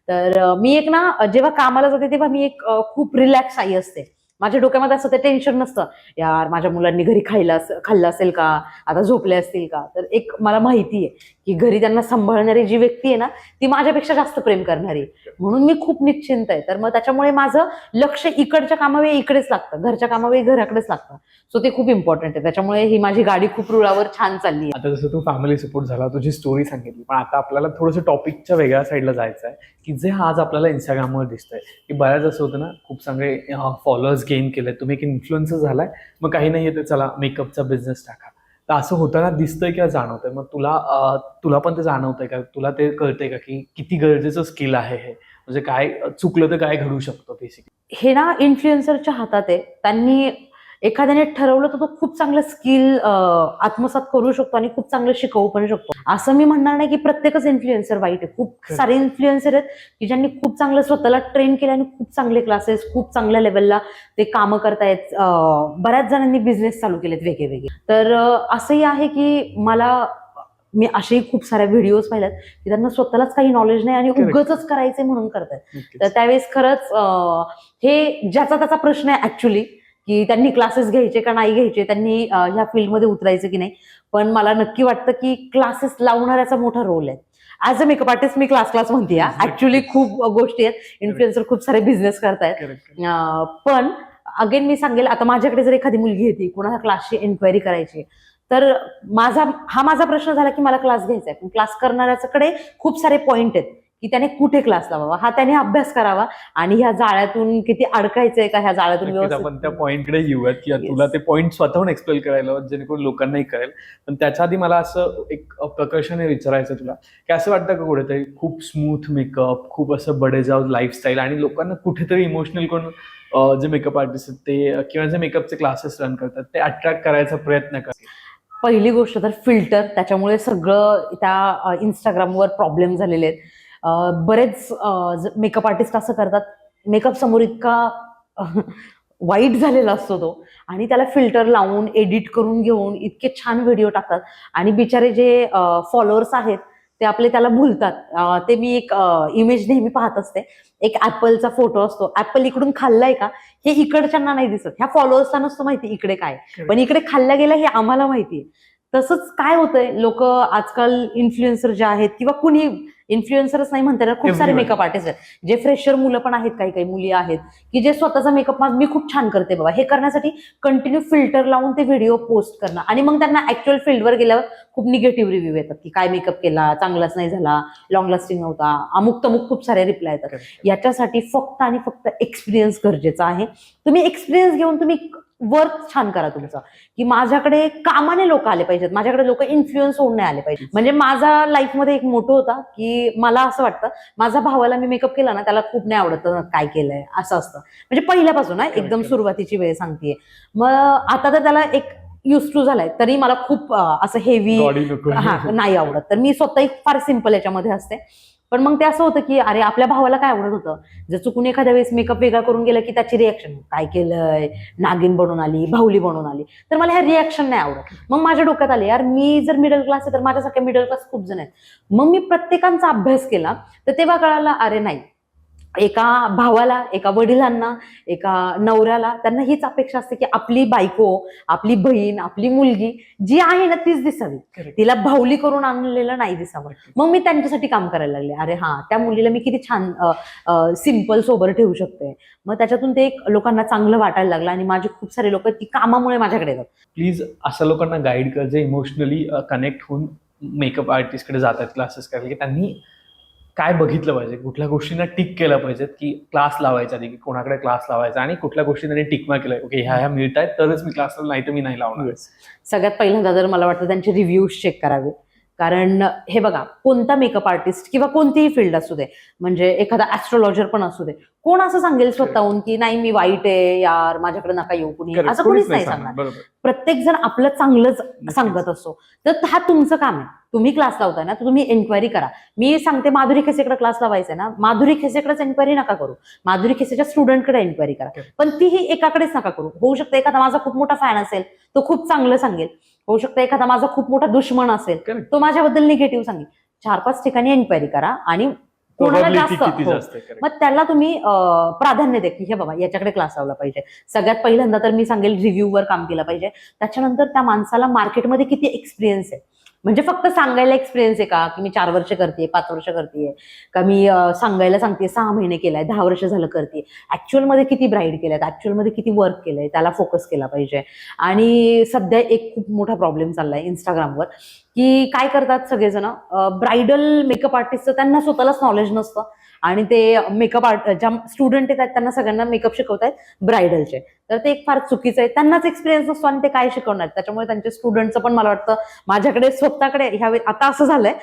तर मी एक ना, जेव्हा कामाला जाते तेव्हा मी एक खूप रिलॅक्स आई असते. माझ्या डोक्यामध्ये असं ते टेन्शन नसतं, यार माझ्या मुलांनी घरी खाल्लं असेल का, आता झोपले असतील का. तर एक मला माहिती आहे की घरी त्यांना सांभाळणारी जी व्यक्ती आहे ना, ती माझ्यापेक्षा जास्त प्रेम करणारी, म्हणून मी खूप निश्चिंत आहे. तर मग त्याच्यामुळे माझं लक्ष इकडच्या कामावेळी इकडेच लागतं, घरच्या कामावेळी घराकडेच लागतं. सो ते खूप इम्पॉर्टंट आहे. त्याच्यामुळे ही माझी गाडी खूप रुळावर छान चालली आहे. आता जसं तू फॅमिली सपोर्ट झाला, तुझी स्टोरी सांगितली, पण आता आपल्याला थोडंसं टॉपिकच्या वेगळ्या साईडला जायचं आहे, की जे आज आपल्याला इंस्टाग्रामवर दिसतंय, की बऱ्याच असं होतं ना, खूप चांगले फॉलोअर्स गेन केले, तुम्ही एक इन्फ्लुएन्सर झालाय, मग काही नाही तर चला मेकअपचा बिझनेस टाका. तर असं होताना दिसतंय किंवा जाणवतंय, मग तुला पण ते जाणवतंय का, तुला ते कळतंय का की किती गरजेचं स्किल आहे हे, म्हणजे काय चुकलं तर काय घडू शकतं बेसिकली? हे ना इन्फ्लुएन्सरच्या हातात आहे. त्यांनी एखाद्याने ठरवलं तर तो खूप चांगलं स्किल आत्मसात करू शकतो आणि खूप चांगलं शिकवू पण शकतो. असं मी म्हणणार नाही की प्रत्येकच इन्फ्लुएन्सर वाईट आहे. खूप सारे इन्फ्लुएन्सर आहेत की ज्यांनी खूप चांगलं स्वतःला ट्रेन केलं आणि खूप चांगले क्लासेस, खूप चांगल्या लेवलला ते कामं करतायत. बऱ्याच जणांनी बिझनेस चालू केलेत वेगळे. तर असंही आहे की मी असेही खूप साऱ्या व्हिडिओज पाहिल्यात की त्यांना स्वतःलाच काही नॉलेज नाही आणि उगाचच करायचंय म्हणून करतायत. तर त्यावेळेस खरंच हे ज्याचा त्याचा प्रश्न आहे ऍक्च्युली, की त्यांनी क्लासेस घ्यायचे का नाही घ्यायचे, त्यांनी ह्या फील्डमध्ये उतरायचं की नाही. पण मला नक्की वाटतं की क्लासेस लावणाऱ्याचा मोठा रोल आहे. As a makeup artist me class म्हणते. ऍक्च्युली खूप गोष्टी आहेत, इन्फ्लुएन्सर खूप सारे बिझनेस करतायत. पण अगेन मी सांगेल, आता माझ्याकडे जर एखादी मुलगी येते, कोणाला क्लासची एन्क्वायरी करायची, तर माझा प्रश्न झाला की मला क्लास घ्यायचा आहे, पण क्लास करणाऱ्याकडे खूप सारे पॉइंट आहेत की त्याने कुठे क्लास लावावा, हा त्याने अभ्यास करावा आणि ह्या जाळ्यातून किती अडकायचंय का, ह्या जाळ्यातून आपण त्या पॉईंटकडे येऊयात की तुला ते पॉईंट स्वतःहून एक्सप्लेन करायला, जेणेकरून लोकांनाही कळेल. पण त्याच्या आधी मला असं एक प्रकर्षाने विचारायचं तुला, की असं वाटतं का कुठेतरी खूप स्मूथ मेकअप, खूप असं बडेजाव लाईफस्टाईल आणि लोकांना कुठेतरी इमोशनल करून जे मेकअप आर्टिस्ट आहेत ते किंवा जे मेकअपचे क्लासेस रन करतात ते अट्रॅक्ट करायचा प्रयत्न करतात? पहिली गोष्ट तर फिल्टर, त्याच्यामुळे सगळं त्या इंस्टाग्रामवर प्रॉब्लेम झालेले आहेत. बरेच मेकअप आर्टिस्ट असं करतात, मेकअप समोर इतका वाईट झालेला असतो तो, आणि त्याला फिल्टर लावून एडिट करून घेऊन इतके छान व्हिडिओ टाकतात आणि बिचारे जे फॉलोअर्स आहेत ते आपले त्याला भुलतात. ते मी एक इमेज नेहमी पाहत असते. एक ऍपलचा फोटो असतो, ऍपल इकडून खाल्लाय का हे इकडच्यांना नाही दिसत, ह्या फॉलोअर्सना नसतो माहिती इकडे काय, पण इकडे खाल्ला गेला हे आम्हाला माहितीये. तसंच काय होतंय, लोक आजकाल इन्फ्लुएन्सर जे आहेत किंवा कुणी इन्फ्लुएन्सरच नाही म्हणता येणार, खूप सारे मेकअप आर्टिस्ट आहेत, जे फ्रेशर मुलं पण आहेत, काही मुली आहेत की जे स्वतःचा मेकअप मी खूप छान करते बाबा हे करण्यासाठी कंटिन्यू फिल्टर लावून ते व्हिडिओ पोस्ट करणं, आणि मग त्यांना ऍक्च्युअल फील्डवर गेल्यावर खूप निगेटिव्ह रिव्ह्यू येतात की काय मेकअप केला, चांगलाच नाही झाला, लॉंग लास्टिंग नव्हता, अमुक तमुक खूप सारे रिप्लाय येतात. याच्यासाठी फक्त आणि फक्त एक्सपिरियन्स गरजेचा आहे. तुम्ही एक्सपिरियन्स घेऊन तुम्ही वर्क छान करा तुमचं, की माझ्याकडे कामाने लोक आले पाहिजेत, माझ्याकडे लोक इन्फ्लुएन्स होऊन नाही आले पाहिजे. म्हणजे माझा लाईफमध्ये एक मोठो होता की मला असं वाटतं, माझ्या भावाला मी मेकअप केला ना, त्याला खूप नाही आवडत काय केलंय असं असतं, म्हणजे पहिल्यापासून ना, एकदम सुरुवातीची वेळ सांगतेय. मग आता तर त्याला एक युज टू झालाय, तरी मला खूप असं हेवी नाही आवडत. तर मी स्वतः फार सिंपल याच्यामध्ये असते. पण मग ते असं होतं की अरे आपल्या भावाला काय आवडत होतं, जर चुकून एखाद्या वेळेस मेकअप वेगळा करून गेला की त्याची रिॲक्शन, काय केलंय, नागिन बनून आली, बाहुली बनून आली, तर मला ह्या रिॲक्शन नाही आवडत. मग माझ्या डोक्यात आले यार मी जर मिडल क्लास आहे तर माझ्यासारख्या मिडल क्लास खूप जण आहेत. मग मी प्रत्येकांचा अभ्यास केला, तर तेव्हा कळालं अरे नाही, एका भावाला, एका वडिलांना, एका नवऱ्याला त्यांना हीच अपेक्षा असते की आपली बायको, आपली बहीण, आपली मुलगी जी आहे ना तीच दिसावी, तिला भावली करून आणलेलं नाही दिसावं. मग मी त्यांच्यासाठी काम करायला लागले. अरे हा, त्या मुलीला मी किती छान सिम्पल सोबर ठेवू शकते. मग त्याच्यातून ते एक लोकांना चांगलं वाटायला लागलं आणि माझे खूप सारे लोक ती कामामुळे माझ्याकडे येतात. प्लीज अशा लोकांना गाईड कर जे इमोशनली कनेक्ट होऊन मेकअप आर्टिस्टकडे जातात क्लासेस करायला, की त्यांनी काय बघितलं पाहिजे, कुठल्या गोष्टींना टिक केलं पाहिजेत, की क्लास लावायचा आधी, की कोणाकडे क्लास लावायचा आणि कुठल्या गोष्टी त्यांनी टिकमा केलाय, ओके ह्या मिळत आहेत तरच मी क्लास लावला, नाही तर मी नाही लावणार. सगळ्यात पहिल्यांदा तर मला वाटतं त्यांचे रिव्ह्यूज चेक करावे. कारण हे बघा, कोणता मेकअप आर्टिस्ट किंवा कोणतीही फील्ड असू दे, म्हणजे एखादा ऍस्ट्रोलॉजर पण असू दे, कोण असं सांगेल स्वतःहून की नाही मी वाईट आहे यार, माझ्याकडे नका येऊ कुणी, असं कोणीच नाही सांगणार. बरोबर. प्रत्येक जण आपलं चांगलंच सांगत असतो. तर हा तुमचं काम आहे. तुम्ही क्लास लावताय ना, तर तुम्ही एन्क्वायरी करा. मी सांगते माधुरी खेसेकडे क्लास लावायचा ना, माधुरी खेसेकडेच एन्क्वायरी नका करू, माधुरी खेसेच्या स्टुडंटकडे एन्क्वायरी करा. पण तीही एकाकडेच नका करू. होऊ शकतं एखादा माझा खूप मोठा फॅन असेल, तो खूप चांगलं सांगेल. होऊ शकतं एखादा माझा खूप मोठा दुश्मन असेल, तो माझ्याबद्दल निगेटिव्ह सांगेल. 4-5 ठिकाणी एन्क्वायरी करा आणि कोणाला जास्त मग त्याला तुम्ही प्राधान्य द्या की हे बाबा याच्याकडे क्लास लावला पाहिजे. सगळ्यात पहिल्यांदा तर मी सांगेल रिव्ह्यूवर काम केलं पाहिजे. त्याच्यानंतर त्या माणसाला मार्केटमध्ये किती एक्सपिरियन्स आहे, म्हणजे फक्त सांगायला एक्सपिरियन्स आहे का की मी 4 वर्ष करते, 5 वर्ष करते, का मी सांगायला सांगते 6 महिने केलाय, 10 वर्ष झालं करते, ऍक्च्युअल मध्ये किती ब्राईड केल्यात, ऍक्च्युअल मध्ये किती वर्क केलंय, त्याला फोकस केला पाहिजे. आणि सध्या एक खूप मोठा प्रॉब्लेम चाललाय इंस्टाग्रामवर की काय करतात सगळेजण, ब्रायडल मेकअप आर्टिस्टचं त्यांना स्वतःलाच नॉलेज नसतं आणि ते मेकअप आर्ट ज्या स्टुडंट आहेत त्यांना सगळ्यांना मेकअप शिकवतायत ब्रायडलचे, तर ते एक फार चुकीचं आहे. त्यांनाच एक्सपिरियन्स नसतो आणि ते काय शिकवणार, त्याच्यामुळे त्यांच्या स्टुडंटचं पण मला वाटतं माझ्याकडे स्वतःकडे ह्यावेळी आता असं झालंय,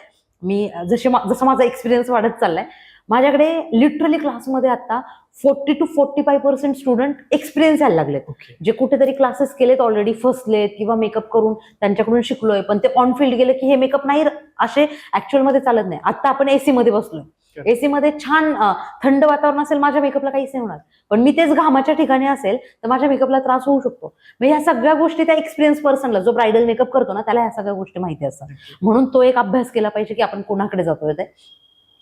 मी जसं माझा एक्सपिरियन्स वाढत चाललाय, माझ्याकडे लिटरली क्लासमध्ये आता 40 to 45% स्टुडंट एक्सपिरियन्स यायला लागलेत, जे कुठेतरी क्लासेस केलेत ऑलरेडी, फसलेत किंवा मेकअप करून त्यांच्याकडून शिकलोय, पण ते ऑन फील्ड गेले की हे मेकअप नाही असे ऍक्च्युअल मध्ये चालत नाही. आता आपण एसी मध्ये बसलोय, एसी मध्ये छान थंड वातावरण असेल, माझ्या मेकअपला काहीच नाही होणार. पण मी तेच घामाच्या ठिकाणी असेल तर माझ्या मेकअपला त्रास होऊ शकतो. मग ह्या सगळ्या गोष्टी त्या एक्सपिरियन्स पर्सनला, जो ब्रायडल मेकअप करतो ना, त्याला ह्या सगळ्या गोष्टी माहिती असतात. म्हणून तो एक अभ्यास केला पाहिजे की आपण कोणाकडे जातोय ते,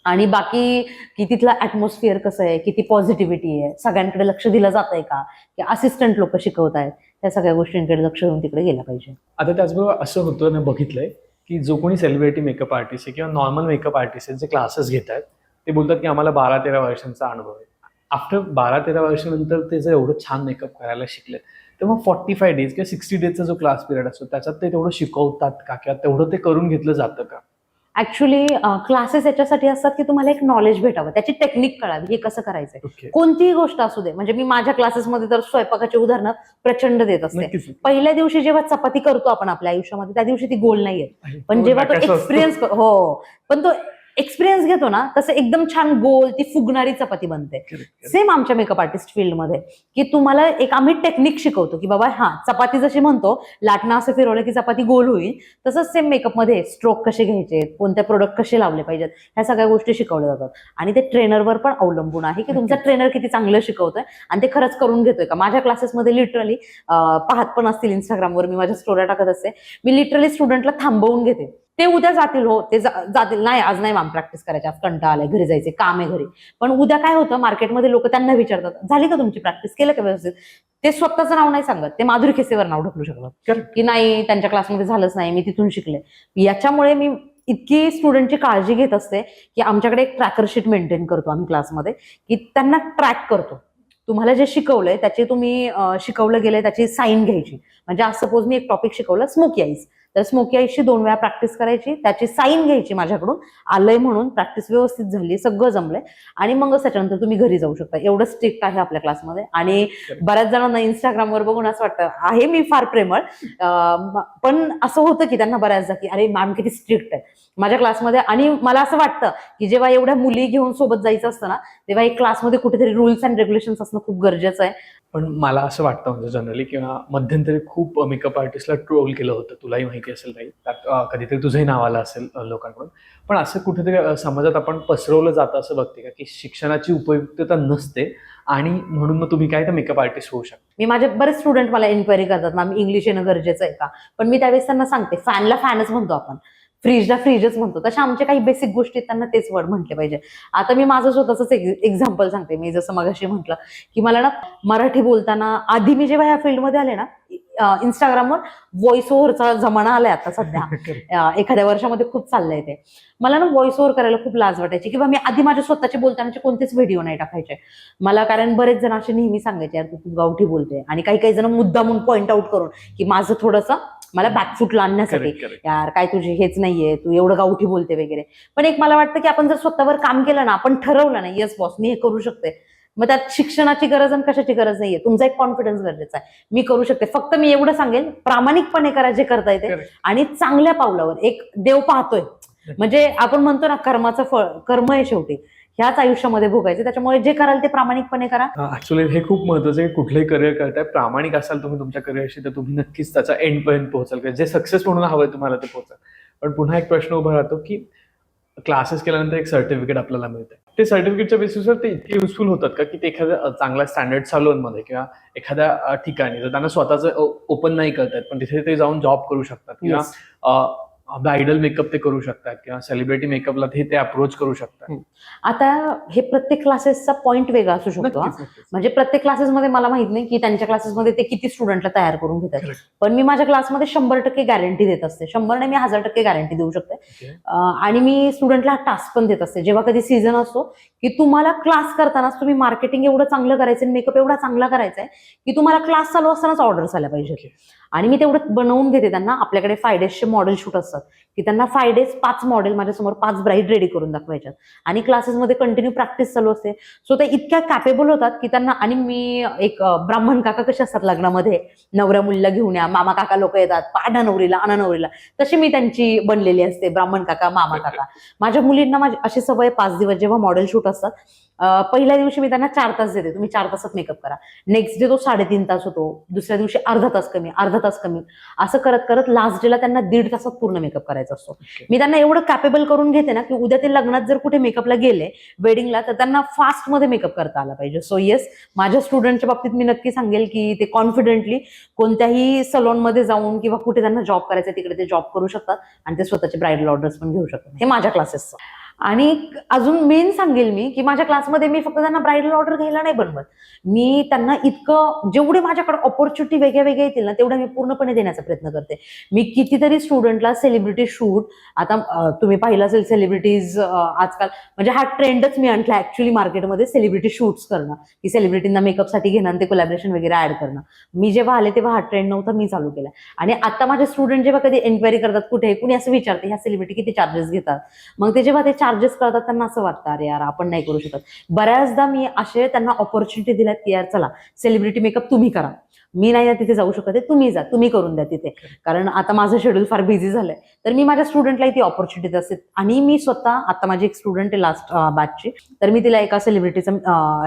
आणि बाकी की तिथलं ऍटमॉस्फिअर कसं आहे, किती पॉझिटिव्हिटी आहे, सगळ्यांकडे लक्ष दिलं जात आहे का, की असिस्टंट लोक शिकवत आहेत, त्या सगळ्या गोष्टींकडे लक्ष देऊन तिकडे गेलं पाहिजे. आता त्याचबरोबर असं होतं, मी बघितलंय की जो कोणी सेलिब्रिटी मेकअप आर्टिस्ट आहे किंवा नॉर्मल मेकअप आर्टिस्ट आहेत जे क्लासेस घेत आहेत, ते बोलतात की आम्हाला 12-13 वर्षांचा अनुभव आहे. आफ्टर 12-13 वर्षानंतर ते जर एवढं छान मेकअप करायला शिकले, तेव्हा 45 डेज किंवा 60 डेजचा जो क्लास पिरियड असतो त्याच्यात ते तेवढं शिकवतात का, किंवा तेवढं ते करून घेतलं जातं का? ऍक्च्युली क्लासेस याच्यासाठी असतात की तुम्हाला एक नॉलेज भेटावं, त्याची टेक्निक कळावी, हे कसं करायचंय. कोणतीही गोष्ट असू दे, म्हणजे मी माझ्या क्लासेसमध्ये तर स्वयंपाकाची उदाहरणं प्रचंड देत असते. पहिल्या दिवशी जेव्हा चपाती करतो आपण आपल्या आयुष्यामध्ये, त्या दिवशी ती गोल नाहीये, पण जेव्हा तो एक्सपिरियन्स, हो, पण तो एक्सपिरियन्स घेतो ना, तसं एकदम छान गोल ती फुगणारी चपाती बनते. सेम आमच्या मेकअप आर्टिस्ट फील्डमध्ये की तुम्हाला एक आम्ही टेक्निक शिकवतो की बाबा हा चपाती जशी म्हणतो लाटणं असं फिरवलं की चपाती गोल होईल, तसंच सेम मेकअपमध्ये स्ट्रोक कसे घ्यायचे, कोणते प्रोडक्ट कसे लावले पाहिजेत, ह्या सगळ्या गोष्टी शिकवल्या जातात. आणि ते ट्रेनरवर पण अवलंबून आहे की तुमचा ट्रेनर किती चांगलं शिकवतोय आणि ते खरंच करून घेतोय का. माझ्या क्लासेसमध्ये लिटरली पाहत पण असतील इंस्टाग्रामवर, मी माझ्या स्टोऱ्या टाकत असते, मी लिटरली स्टुडंटला थांबवून घेते, ते उद्या जातील, हो ते जातील, नाही आज नाही मॅम प्रॅक्टिस करायची, आज कंटाळा आलाय, घरी जायचे, काम आहे घरी. पण उद्या काय होतं, मार्केटमध्ये लोक त्यांना विचारतात झाली का तुमची प्रॅक्टिस, केलं का व्यवस्थित, ते स्वतःचं नाव नाही सांगत, ते माधुरी खेसेवर नाव ढकलू शकतात की नाही त्यांच्या क्लासमध्ये झालंच नाही, मी तिथून शिकले. याच्यामुळे मी इतकी स्टुडंटची काळजी घेत असते की आमच्याकडे एक ट्रॅकर शीट मेंटेन करतो आम्ही क्लासमध्ये, की त्यांना ट्रॅक करतो. तुम्हाला जे शिकवलंय त्याचे तुम्ही शिकवलं गेलंय त्याची साईन घ्यायची. म्हणजे आज सपोज मी एक टॉपिक शिकवलं स्मोकी आईज, तर स्मोकी आईजची 2 वेळा प्रॅक्टिस करायची, त्याची साईन घ्यायची माझ्याकडून, आलंय म्हणून, प्रॅक्टिस व्यवस्थित झाली, सगळं जमलंय, आणि मगच त्याच्यानंतर तुम्ही घरी जाऊ शकता. एवढं स्ट्रिक्ट आहे आपल्या क्लासमध्ये. आणि बऱ्याच जणांना इंस्टाग्रामवर बघून असं वाटतं आहे मी फार प्रेमळ, पण असं होतं की त्यांना बऱ्याचदा की अरे मॅम किती स्ट्रिक्ट आहे माझ्या क्लासमध्ये. आणि मला असं वाटतं की जेव्हा एवढ्या मुली घेऊन सोबत जायचं असतं ना, तेव्हा एक क्लासमध्ये कुठेतरी रूल्स अँड रेग्युलेशन्स असणं खूप गरजेचं आहे. पण मला असं वाटतं म्हणजे जनरली, किंवा मध्यंतरी खूप मेकअप आर्टिस्टला ट्रोल केलं होतं, तुलाही माहिती माहिती असेल ताई, त्यात कधीतरी तुझंही नाव आलं असेल लोकांकडून. पण असं कुठेतरी समाजात आपण पसरवलं जातं असं बघते का, की शिक्षणाची उपयुक्तता नसते आणि म्हणून मग तुम्ही काय तर मेकअप आर्टिस्ट होऊ शकता? मी माझे बरेच स्टुडंट मला एन्क्वायरी करतात, मॅम इंग्लिश येणं गरजेचं आहे का? पण मी त्यावेळेस त्यांना सांगते, फॅनला फॅनच म्हणतो आपण, फ्रीजला फ्रीजच म्हणतो. तशा आमच्या काही बेसिक गोष्टी त्यांना तेच वर्ड म्हटले पाहिजे. आता मी माझं स्वतःच एक्झाम्पल सांगते. मी जसं मगाशी म्हटलं की मला ना मराठी बोलताना, आधी मी जेव्हा ह्या फील्डमध्ये आले ना, इंस्टाग्रामवर व्हॉइस ओव्हरचा जमाना आलाय आता सध्या. एखाद्या वर्षामध्ये खूप चाललंय ते. मला ना व्हॉइस ओव्हर करायला खूप लाज वाटायची, किंवा मी आधी माझे स्वतःचे बोलतानाचे कोणतेच व्हिडिओ नाही टाकायचे मला. कारण बरेच जण असे नेहमी सांगायचे, यार तू खूप गावठी बोलते. आणि काही काही जण मुद्दामून पॉइंट आउट करून की माझं थोडंसं मला बॅकफूटला आणण्यासाठी, यार काय तुझे हेच नाहीये, तू एवढं गावठी बोलते वगैरे. पण एक मला वाटतं की आपण जर स्वतःवर काम केलं ना, आपण ठरवलं ना, येस बॉस मी हे करू शकते, मग त्यात शिक्षणाची गरज आणि कशाची गरज नाहीये. तुमचा एक कॉन्फिडन्स गरजेचा आहे. मी करू शकते. फक्त मी एवढं सांगेन, प्रामाणिकपणे करा जे करता येते, आणि चांगल्या पावलावर. एक देव पाहतोय, म्हणजे आपण म्हणतो ना, कर्माचं फळ कर्म आहे शेवटी, ह्याच आयुष्यामध्ये भोगायचे. त्याच्यामुळे जे कराल ते प्रामाणिकपणे करा. ऍक्च्युली हे खूप महत्वाचं आहे. कुठलंही करिअर करताय, प्रामाणिक असाल तुम्ही तुमच्या करिअरशी, तर तुम्ही नक्कीच त्याचा एंड पर्यंत पोहोचाल, जे सक्सेस म्हणून हवंय तुम्हाला ते पोहोचाल. पण पुन्हा एक प्रश्न उभा राहतो की क्लासेस केल्यानंतर एक सर्टिफिकेट आपल्याला मिळतं. ते सर्टिफिकेटच्या बेसिसवर ते इतके युजफुल होतात का, की ते एखाद्या चांगल्या स्टँडर्ड सॅलूनमध्ये किंवा एखाद्या ठिकाणी जर त्यांना स्वतःचं ओपन नाही करतायत, पण तिथे ते जाऊन जॉब करू शकतात, किंवा ब्रायडल मेकअप ते करू शकतात, किंवा सेलिब्रिटी मेकअपला ते अप्रोच करू शकतात. आता हे प्रत्येक क्लासेसचा पॉईंट वेगळा असू शकतो. म्हणजे प्रत्येक क्लासेसमध्ये मला माहित नाही की त्यांच्या क्लासेसमध्ये ते किती स्टुडंटला तयार करून घेतात. पण मी माझ्या क्लासमध्ये 100% गॅरंटी देत असते. 100 नाही, मी 1000% गॅरंटी देऊ शकते. आणि मी स्टुडंटला टास्क पण देत असते, जेव्हा कधी सीझन असतो, की तुम्हाला क्लास करतानाच तुम्ही मार्केटिंग एवढं चांगलं करायचं, मेकअप एवढा चांगला करायचा आहे की तुम्हाला क्लास चालू असतानाच ऑर्डर्स आल्या पाहिजे. आणि मी तेवढं बनवून घेते त्यांना. आपल्याकडे 5 डेजचे मॉडेल शूट असतात, की त्यांना 5 डेज 5 मॉडेल माझ्यासमोर 5 ब्राईड रेडी करून दाखवायच्यात, आणि क्लासेसमध्ये कंटिन्यू प्रॅक्टिस चालू असते. सो ते इतक्या कॅपेबल होतात की त्यांना. आणि मी एक ब्राह्मण काका कसे असतात लग्नामध्ये, नवऱ्या मुलीला घेऊन या, मामा काका लोक येतात, पाडा नवरीला आणा नवरीला, तशी मी त्यांची बनलेली असते, ब्राह्मण काका मामा काका. माझ्या मुलींना माझी अशी सवय, 5 दिवस जेव्हा मॉडेल शूट असतात, पहिल्या दिवशी मी त्यांना 4 तास देते, तुम्ही 4 तासात मेकअप करा. नेक्स्ट डे तो 3.5 तास होतो, दुसऱ्या दिवशी अर्धा तास कमी, अर्धा तास कमी, असं करत करत लास्ट डेला त्यांना 1.5 तासात पूर्ण मेकअप करायचा असतो. मी त्यांना एवढं कॅपेबल करून घेते ना, की उद्या ते लग्नात जर कुठे मेकअपला गेले, वेडिंगला, तर त्यांना फास्ट मध्ये मेकअप करता आला पाहिजे. सो येस, माझ्या स्टुडंटच्या बाबतीत मी नक्की सांगेल की ते कॉन्फिडेंटली कोणत्याही सलॉनमध्ये जाऊन किंवा कुठे त्यांना जॉब करायचा तिकडे ते जॉब करू शकतात, आणि ते स्वतःचे ब्रायडल ऑर्डर्स पण घेऊ शकतात. हे माझ्या क्लासेसचं. आणि अजून मेन सांगेल मी की माझ्या क्लासमध्ये मी फक्त त्यांना ब्रायडल ऑर्डर घ्यायला नाही बनवत. मी त्यांना इतकं, जेवढे माझ्याकडे ऑपॉर्च्युनिटी वेगळ्या वेगळ्या येतील ना, तेवढ्या मी पूर्णपणे देण्याचा प्रयत्न करते. मी कितीतरी स्टुडंटला सेलिब्रिटी शूट, आता तुम्ही पाहिलं असेल सेलिब्रिटीज आजकाल, म्हणजे हा ट्रेंडच मी आणला ऍक्च्युली मार्केटमध्ये, सेलिब्रिटी शूट्स करणं, की सेलिब्रिटींना मेकअपसाठी घेणं आणि ते कोलॅबरेशन वगैरे ऍड करणं. मी जेव्हा आले तेव्हा हा ट्रेंड नव्हता, मी चालू केला. आणि आता माझे स्टुडंट जेव्हा कधी एन्क्वायरी करतात कुठे, कुणी असं विचारते ह्या सेलिब्रिटी किती चार्जेस घेतात, मग ते जेव्हा ते चार्जेस कळतात त्यांना असं वाटतं, अरे यार आपण नाही करू शकत. बऱ्याचदा मी असे त्यांना ऑपॉर्च्युनिटी दिल्यात की यार चला सेलिब्रिटी मेकअप तुम्ही करा, मी नाही ना तिथे जाऊ शकत, तुम्ही जा, तुम्ही करून द्या तिथे. कारण आता माझं शेड्यूल फार बिझी झालंय, तर मी माझ्या स्टुडंटला ती ऑपॉर्च्युनिटी असते. आणि मी स्वतः, आता माझी एक स्टुडंट आहे लास्ट बॅचची, तर मी तिला एका सेलिब्रिटीचं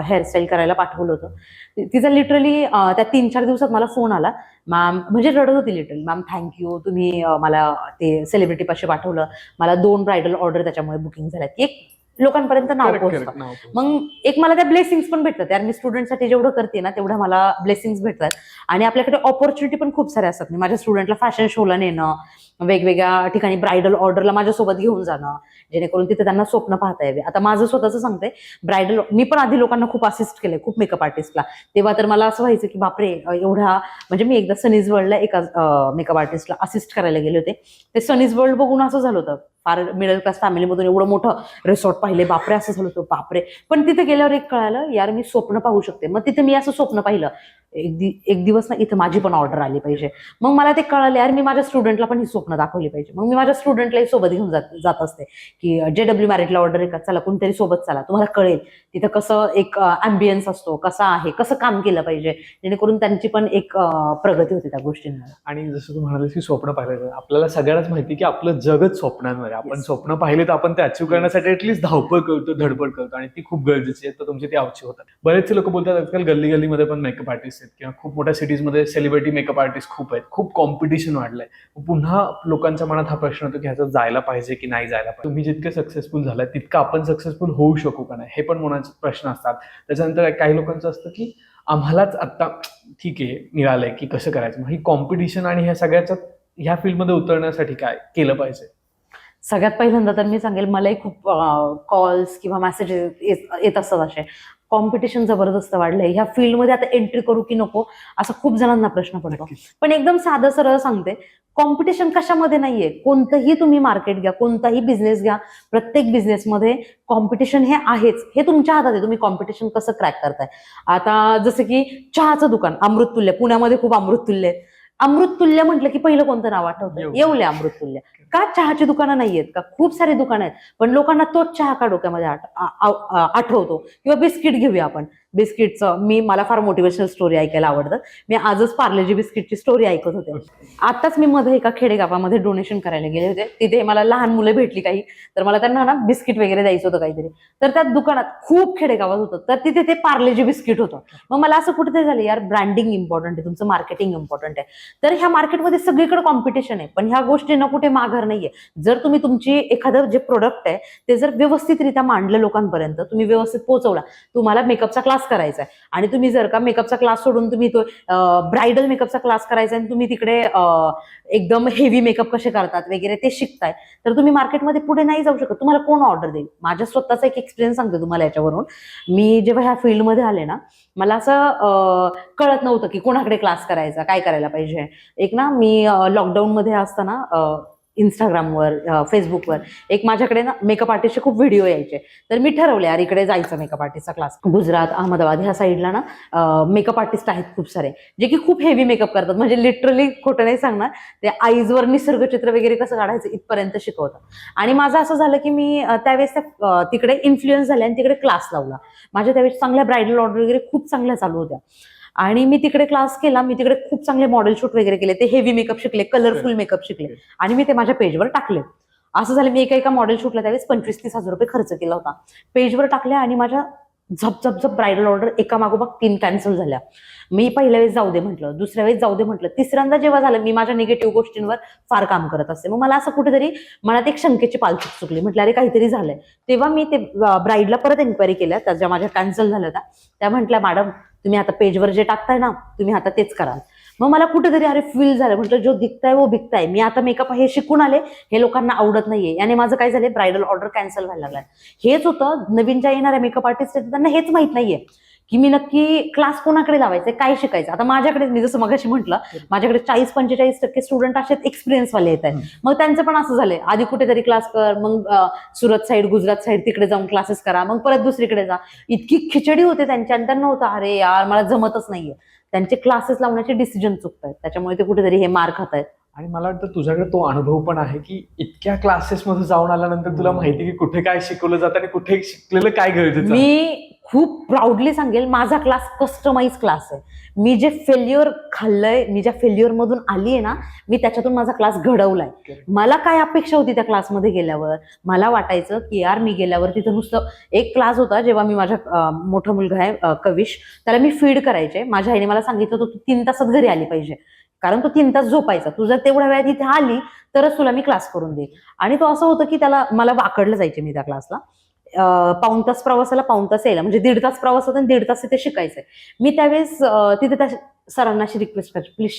हेअरस्टाईल करायला पाठवलं होतं. तिचा लिटरली त्या 3-4 दिवसात मला फोन आला, मॅम, म्हणजे रडत होती लिटरली, मॅम थँक्यू, तुम्ही मला ते सेलिब्रिटी पाशी पाठवलं, मला 2 ब्रायडल ऑर्डर त्याच्यामुळे बुकिंग झाल्यात. एक लोकांपर्यंत नाव पोहोचतं. मग एक मला त्या ब्लेसिंग्स पण भेटतात यार, मी स्टुडंटसाठी जेवढं करते ना तेवढ्या मला ब्लेसिंग्स भेटतात. आणि आपल्याकडे ऑपॉर्च्युनिटी पण खूप साऱ्या असतात. मी माझ्या स्टुडंटला फॅशन शोला नेणं, वेगवेगळ्या ठिकाणी ब्रायडल ऑर्डरला माझ्यासोबत घेऊन जाणं, जेणेकरून तिथे त्यांना स्वप्न पाहता यावे. आता माझं स्वतःचं सांगते, ब्रायडल मी पण आधी लोकांना खूप असिस्ट केलंय, खूप मेकअप आर्टिस्टला. तेव्हा तर मला असं व्हायचं की बापरे एवढा, म्हणजे मी एकदा सनीज वर्ल्डला एका मेकअप आर्टिस्टला असिस्ट करायला गेले होते. ते सनीज वर्ल्ड बघून असं झालं होतं, फार मिडल क्लास फॅमिलीमधून एवढं मोठं रिसॉर्ट पाहिले, बापरे असं झालं होतं, बापरे. पण तिथे गेल्यावर एक कळालं, यार मी स्वप्न पाहू शकते. मग तिथे मी असं स्वप्न पाहिलं, एक दिवस ना इथं माझी पण ऑर्डर आली पाहिजे. मग मला ते कळालं, यार मी माझ्या स्टुडंटला पण ही स्वप्न दाखवली पाहिजे. मग मी माझ्या स्टुडंटलाही सोबत घेऊन जात असते की JW मॅरिटला ऑर्डर आहे का, चला कोणतरी सोबत चला, तुम्हाला कळेल तिथं कसं एक अँबियन्स असतो, कसा आहे, कसं काम केलं पाहिजे, जेणेकरून त्यांची पण एक प्रगती होते त्या गोष्टींमध्ये. आणि जसं तू म्हणालीस की स्वप्न पाहिलं, आपल्याला सगळ्यांनाच माहिती की आपलं जगच स्वप्नांवर आहे. आपण स्वप्न पाहिले तर आपण ते अचीव्ह करण्यासाठी ऍटलीस्ट धावपळ करतो, धडपड करतो, आणि ती खूप गरजेची आहे. तर तुमची ती अचीव्ह होतात. बरेचसे लोक बोलतात आजकाल गल्ली गल्लीमध्ये पण मेकअप आर्टिस्ट आहेत, किंवा खूप मोठ्या सिटीजमध्ये सेलिब्रिटी मेकअप आर्टिस्ट खूप आहेत, खूप कॉम्पिटिशन वाढलंय. पुन्हा लोकांच्या मनात हा प्रश्न होतो की ह्याचं जायला पाहिजे की नाही जायला पाहिजे. तुम्ही जितके सक्सेसफुल झालाय तितकं आपण सक्सेसफुल होऊ शकू का नाही, हे पण मनाचे प्रश्न असतात. त्याच्यानंतर काही लोकांचं असतं की आम्हालाच आत्ता ठीक आहे मिळालंय की कसं करायचं. मग ही कॉम्पिटिशन आणि ह्या सगळ्याच्या ह्या फील्डमध्ये उतरण्यासाठी काय केलं पाहिजे? सगळ्यात पहिल्यांदा तर मी सांगेल, मलाही खूप कॉल्स किंवा मेसेजेस येत असतात असे. कॉम्पिटिशन जबरदस्त वाढलंय ह्या फील्डमध्ये, आता एंट्री करू की नको असा खूप जणांना प्रश्न पडतो. नक्कीच. पण एकदम साधं सरळ सांगते, कॉम्पिटिशन कशामध्ये नाहीये. कोणतंही तुम्ही मार्केट घ्या, कोणताही बिझनेस घ्या, प्रत्येक बिझनेसमध्ये कॉम्पिटिशन हे आहेच. हे तुमच्या हातात आहे, तुम्ही कॉम्पिटिशन कसं क्रॅक करताय. आता जसं की चहाचं दुकान अमृततुल्य, पुण्यामध्ये खूप अमृततुल्य आहेत. अमृततुल्य म्हटलं की पहिलं कोणतं नाव आठवतं? येवले. येवले अमृततुल्य. का चहाची दुकानं नाहीयेत का? खूप सारी दुकानं आहेत, पण लोकांना तोच चहा का डोक्यामध्ये आठवतो. किंवा बिस्किट घेऊया आपण, बिस्किटचं मला फार मोटिवेशनल स्टोरी ऐकायला आवडतं. मी आजच पार्लेजी बिस्किटची स्टोरी ऐकत होते. आताच मी मध्ये एका खेडेगावामध्ये डोनेशन करायला गेले होते. तिथे मला लहान मुलं भेटली काही, तर मला त्यांना ना बिस्किट वगैरे द्यायचं होतं काहीतरी. तर त्या दुकानात खूप खेडेगावात होतं, तर तिथे ते पार्लेजी बिस्किट होतं. मग मला असं कुठेतरी झालं, यार ब्रँडिंग इम्पॉर्टंट आहे, तुमचं मार्केटिंग इम्पॉर्टंट आहे. तर ह्या मार्केटमध्ये सगळीकडे कॉम्पिटिशन आहे, पण ह्या गोष्टींना कुठे माघार नाहीये. जर तुम्ही तुमची एखादं जे प्रोडक्ट आहे ते जर व्यवस्थितरित्या मांडलं लोकांपर्यंत, तुम्ही व्यवस्थित पोहोचवला. तुम्हाला मेकअपचा क्लास करायचा आहे आणि तुम्ही जर का मेकअपचा क्लास सोडून तुम्ही तो ब्रायडल मेकअपचा क्लास करायचा आणि तुम्ही तिकडे एकदम हेवी मेकअप कसे करतात वगैरे ते शिकताय, तर तुम्ही मार्केटमध्ये पुढे नाही जाऊ शकत. तुम्हाला कोण ऑर्डर देईल? माझ्या स्वतःचा एक एक्सपिरियन्स सांगते तुम्हाला याच्यावरून. मी जेव्हा ह्या फील्डमध्ये आले ना, मला असं कळत नव्हतं की कोणाकडे क्लास करायचा, काय करायला पाहिजे. एक ना मी लॉकडाऊनमध्ये असताना इंस्टाग्रामवर, फेसबुकवर एक माझ्याकडे ना मेकअप आर्टिस्टचे खूप व्हिडिओ यायचे. तर मी ठरवले यार इकडे जायचं मेकअप आर्टिस्टचा क्लास. गुजरात, अहमदाबाद ह्या साईडला ना मेकअप आर्टिस्ट आहेत खूप सारे, जे की खूप हेवी मेकअप करतात. म्हणजे लिटरली खोटं नाही सांगणार, ते आईजवर निसर्गचित्र वगैरे कसं काढायचं इथपर्यंत शिकवतात. आणि माझं असं झालं की मी त्यावेळेस तिकडे इन्फ्लुएन्स झाले आणि तिकडे क्लास लावला. माझ्या त्यावेळेस चांगल्या ब्रायडल ऑर्डर वगैरे खूप चांगल्या चालू होत्या आणि मी तिकडे क्लास केला. मी तिकडे खूप चांगले मॉडेल शूट वगैरे केले, ते हेवी मेकअप शिकले, कलरफुल मेकअप शिकले आणि मी ते माझ्या पेजवर टाकले. असं झालं, मी एका मॉडेल शूटला त्यावेळेस 25-30 हजार रुपये खर्च केला होता. पेजवर टाकले आणि माझ्या झप ब्रायडल ऑर्डर एका मागोमाग 3 कॅन्सल झाल्या. मी पहिल्या वेळेस जाऊ दे म्हटलं, दुसऱ्या वेळेस जाऊ दे म्हटलं, तिसऱ्यांदा जेव्हा झालं, मी माझ्या निगेटिव्ह गोष्टींवर फार काम करत असते. मग मला असं कुठेतरी मनात एक शंकेची पालखी चुकली. म्हटलं अरे काहीतरी झालंय. तेव्हा मी ते ब्राईडला परत एन्क्वायरी केल्या, त्या ज्या माझ्या कॅन्सल झाल्या होत्या. त्या म्हटल्या मॅडम तुम्ही आता पेजवर जे टाकताय ना, तुम्ही आता तेच कराल. मग मला कुठेतरी अरे फील झालं, म्हटलं जो दिखताय वो बिकताय. मी आता मेकअप हे शिकून आले, हे लोकांना आवडत नाहीये. याने माझं काय झालंय, ब्रायडल ऑर्डर कॅन्सल व्हायला लागलाय. हेच होतं, नवीन ज्या येणाऱ्या मेकअप आर्टिस्ट आहेत त्यांना हेच माहित नाहीये की मी नक्की क्लास कोणाकडे लावायचे, काय शिकायचं. आता माझ्याकडे, मी जसं मगाशी म्हटलं, माझ्याकडे 40-45% स्टुडंट असे एक्सपिरियन्सवाले येत आहेत. मग त्यांचं पण असं झालंय, आधी कुठेतरी क्लास कर, मग सुरत साईड, गुजरात साईड तिकडे जाऊन क्लासेस करा, मग परत दुसरीकडे जा. इतकी खिचडी होते त्यांच्या आणि त्यांना होतं अरे यार मला जमतच नाहीये. त्यांचे क्लासेस लावण्याचे डिसिजन चुकतायत, त्याच्यामुळे ते कुठेतरी हे मार खात आहेत. आणि मला वाटतं तुझ्याकडे तो अनुभव पण आहे की इतक्या क्लासेसमध्ये जाऊन आल्यानंतर तुला माहिती की कुठे काय शिकवलं जातं आणि कुठे शिकलेलं काय गरजेचं. मी खूप प्राऊडली सांगेल, माझा क्लास कस्टमाइज क्लास आहे. मी जे फेल्युअर खाल्लंय, मी ज्या फेल्युअर मधून आली आहे ना, मी त्याच्यातून माझा क्लास घडवलाय. मला काय अपेक्षा होती त्या क्लासमध्ये गेल्यावर? मला वाटायचं की यार मी गेल्यावर तिथं नुसतं एक क्लास होता, जेव्हा मी माझा मोठा मुलगा आहे कविश, त्याला मी फीड करायचे. माझ्या आईने मला सांगितलं होतं तू 3 तासात घरी आली पाहिजे, कारण तो 3 तास झोपायचा. तू जर तेवढ्या वेळात इथे आली तरच तुला मी क्लास करून देईल. आणि तो असं होतं की मला वाकडलं जायचे मी त्या क्लासला. 1.5 तास प्रवासाला 1.5 तास यायला, म्हणजे 1.5 तास प्रवास होता आणि 1.5 तास तिथे शिकायचंय. मी त्यावेळेस तिथे त्या सरांना अशी रिक्वेस्ट करायची, प्लीज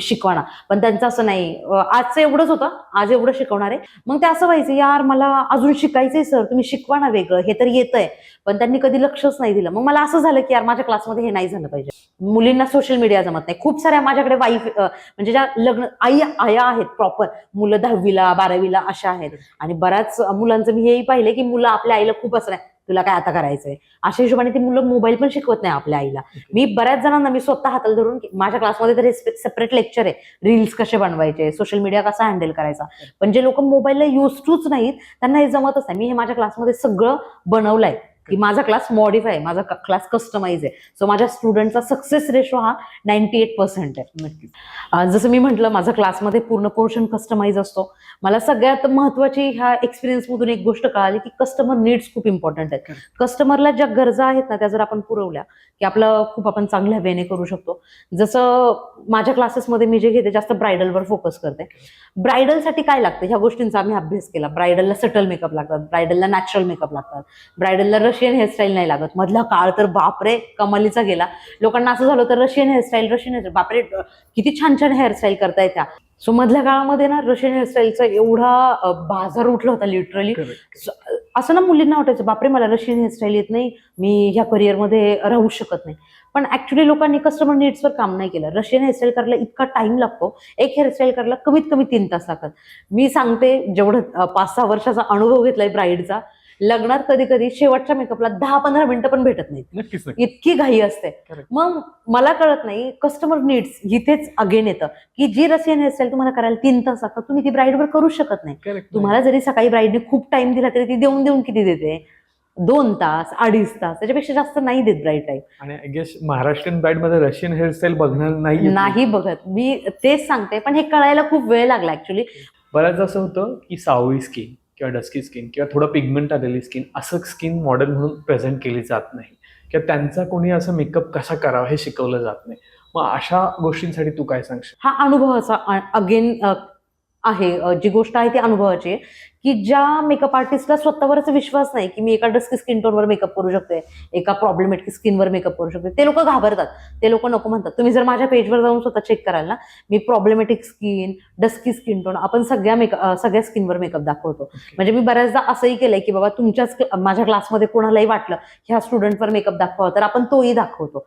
शिकवा ना. पण त्यांचं असं नाही, आजचं एवढंच होतं, आज एवढं शिकवणार आहे. मग ते असं व्हायचं, यार मला अजून शिकायचंय सर, तुम्ही शिकवा ना वेगळं, हे तर येतंय. पण त्यांनी कधी लक्षच नाही दिलं. मग मला असं झालं की यार माझ्या क्लासमध्ये हे नाही झालं पाहिजे. मुलींना सोशल मीडिया जमत नाही. खूप साऱ्या माझ्याकडे वाईफ म्हणजे ज्या लग्न आया आहेत, प्रॉपर मुलं 10वीला 12वीला अशा आहेत. आणि बऱ्याच मुलांचं मी हेही पाहिलं की मुलं आपल्या आईला खूप असं तुला काय आता करायचंय, अशा हिशोबाने ती मुलं मोबाईल पण शिकवत नाही आपल्या आईला. मी बऱ्याच जणांना मी स्वतः हाताला धरून, माझ्या क्लासमध्ये तर सेपरेट लेक्चर आहे, रील्स कसे बनवायचे, सोशल मीडिया कसा हँडल करायचा. पण जे लोक मोबाईलला युज टूच नाहीत त्यांना हे जमतच नाही. मी हे माझ्या क्लासमध्ये सगळं बनवलंय. की माझा क्लास मॉडिफाय आहे, माझा क्लास कस्टमाइज आहे. सो माझ्या स्टुडंटचा सक्सेस रेशो हा 98% आहे. नक्कीच. जसं मी म्हटलं, माझा क्लासमध्ये पूर्ण पोर्शन कस्टमाइज असतो. मला सगळ्यात महत्वाची ह्या एक्सपिरियन्समधून एक गोष्ट कळाली की कस्टमर नीड्स खूप इम्पॉर्टंट आहेत. कस्टमरला ज्या गरजा आहेत ना, त्या जर आपण पुरवल्या की आपलं खूप आपण चांगल्या वेने करू शकतो. जसं माझ्या क्लासेसमध्ये मी जे घेते जास्त ब्रायडलवर फोकस करते. ब्रायडलसाठी काय लागतं ह्या गोष्टींचा आम्ही अभ्यास केला. ब्रायडलला सटल मेकअप लागतात, ब्रायडलला नॅचरल मेकअप लागतात, ब्रायडलला रशियन हेअरस्टाईल नाही लागत. मधला काळ तर बापरे कमालीचा गेला. लोकांना असं झालं तर रशियन हेअरस्टाईल बापरे किती छान छान हेअरस्टाईल करताय त्या. सो मधल्या काळामध्ये ना रशियन हेअरस्टाईलचा एवढा बाजार उठला होता लिटरली. असं ना मुलींना वाटायचं बापरे मला रशियन हेअरस्टाईल येत नाही, मी ह्या करिअरमध्ये राहू शकत नाही. पण ऍक्च्युली लोकांनी कस्टमर नीड्सवर काम नाही केलं. रशियन हेअरस्टाईल करायला इतका टाइम लागतो, एक हेअरस्टाईल करायला कमीत कमी 3 तास लागतात. मी सांगते जेवढं 5-6 वर्षाचा अनुभव घेतलाय ब्राईडचा, लग्नात कधी कधी शेवटच्या मेकअपला 10-15 मिनिटं पण भेटत नाहीत. नक्कीच. इतकी घाई असते. मग मला कळत नाही कस्टमर नीड्स इथेच अगेन येतं की जी रशियन हेअरस्टाईल तुम्हाला करायला 3 तास लागतात तुम्ही ती ब्राईडवर करू शकत नाही. तुम्हाला जरी सकाळी ब्राईडने खूप टाइम दिला तरी ती देऊन किती देते, 2 तास 2.5 तास, त्याच्यापेक्षा जास्त नाही देत ब्राईड टाईम. आणि आय गेस महाराष्ट्रीयन ब्राईड मध्ये रशियन हेअरस्टाईल बघणार नाही बघत. मी तेच सांगते, पण हे कळायला खूप वेळ लागला ऍक्च्युली. बऱ्याच असं होतं की सावळी स्किन किंवा डस्की स्किन किंवा थोडं पिगमेंट आलेली स्किन असं स्किन मॉडेल म्हणून प्रेझेंट केली जात नाही, किंवा त्यांचा कोणी असं मेकअप कसा करावा हे शिकवलं जात नाही. मग अशा गोष्टींसाठी तू काय सांगशील? हा अनुभवाचा अगेन आहे. जी गोष्ट आहे ती अनुभवाची आहे की ज्या मेकअप आर्टिस्टला स्वतःवरच विश्वास नाही की मी एका डस्की स्किन टोनवर मेकअप करू शकते, एका प्रॉब्लेमॅटिक स्किनवर मेकअप करू शकते, ते लोक घाबरतात. ते लोक नको म्हणतात. तुम्ही जर माझ्या पेजवर जाऊन स्वतः चेक कराल ना, मी problematic skin, dusky skin tone, आपण सगळ्या स्किनवर मेकअप दाखवतो. म्हणजे मी बऱ्याचदा असंही केलंय की बाबा तुमच्याच माझ्या क्लासमध्ये कोणालाही वाटलं ह्या स्टुडंटवर मेकअप दाखवा तर आपण तोही दाखवतो.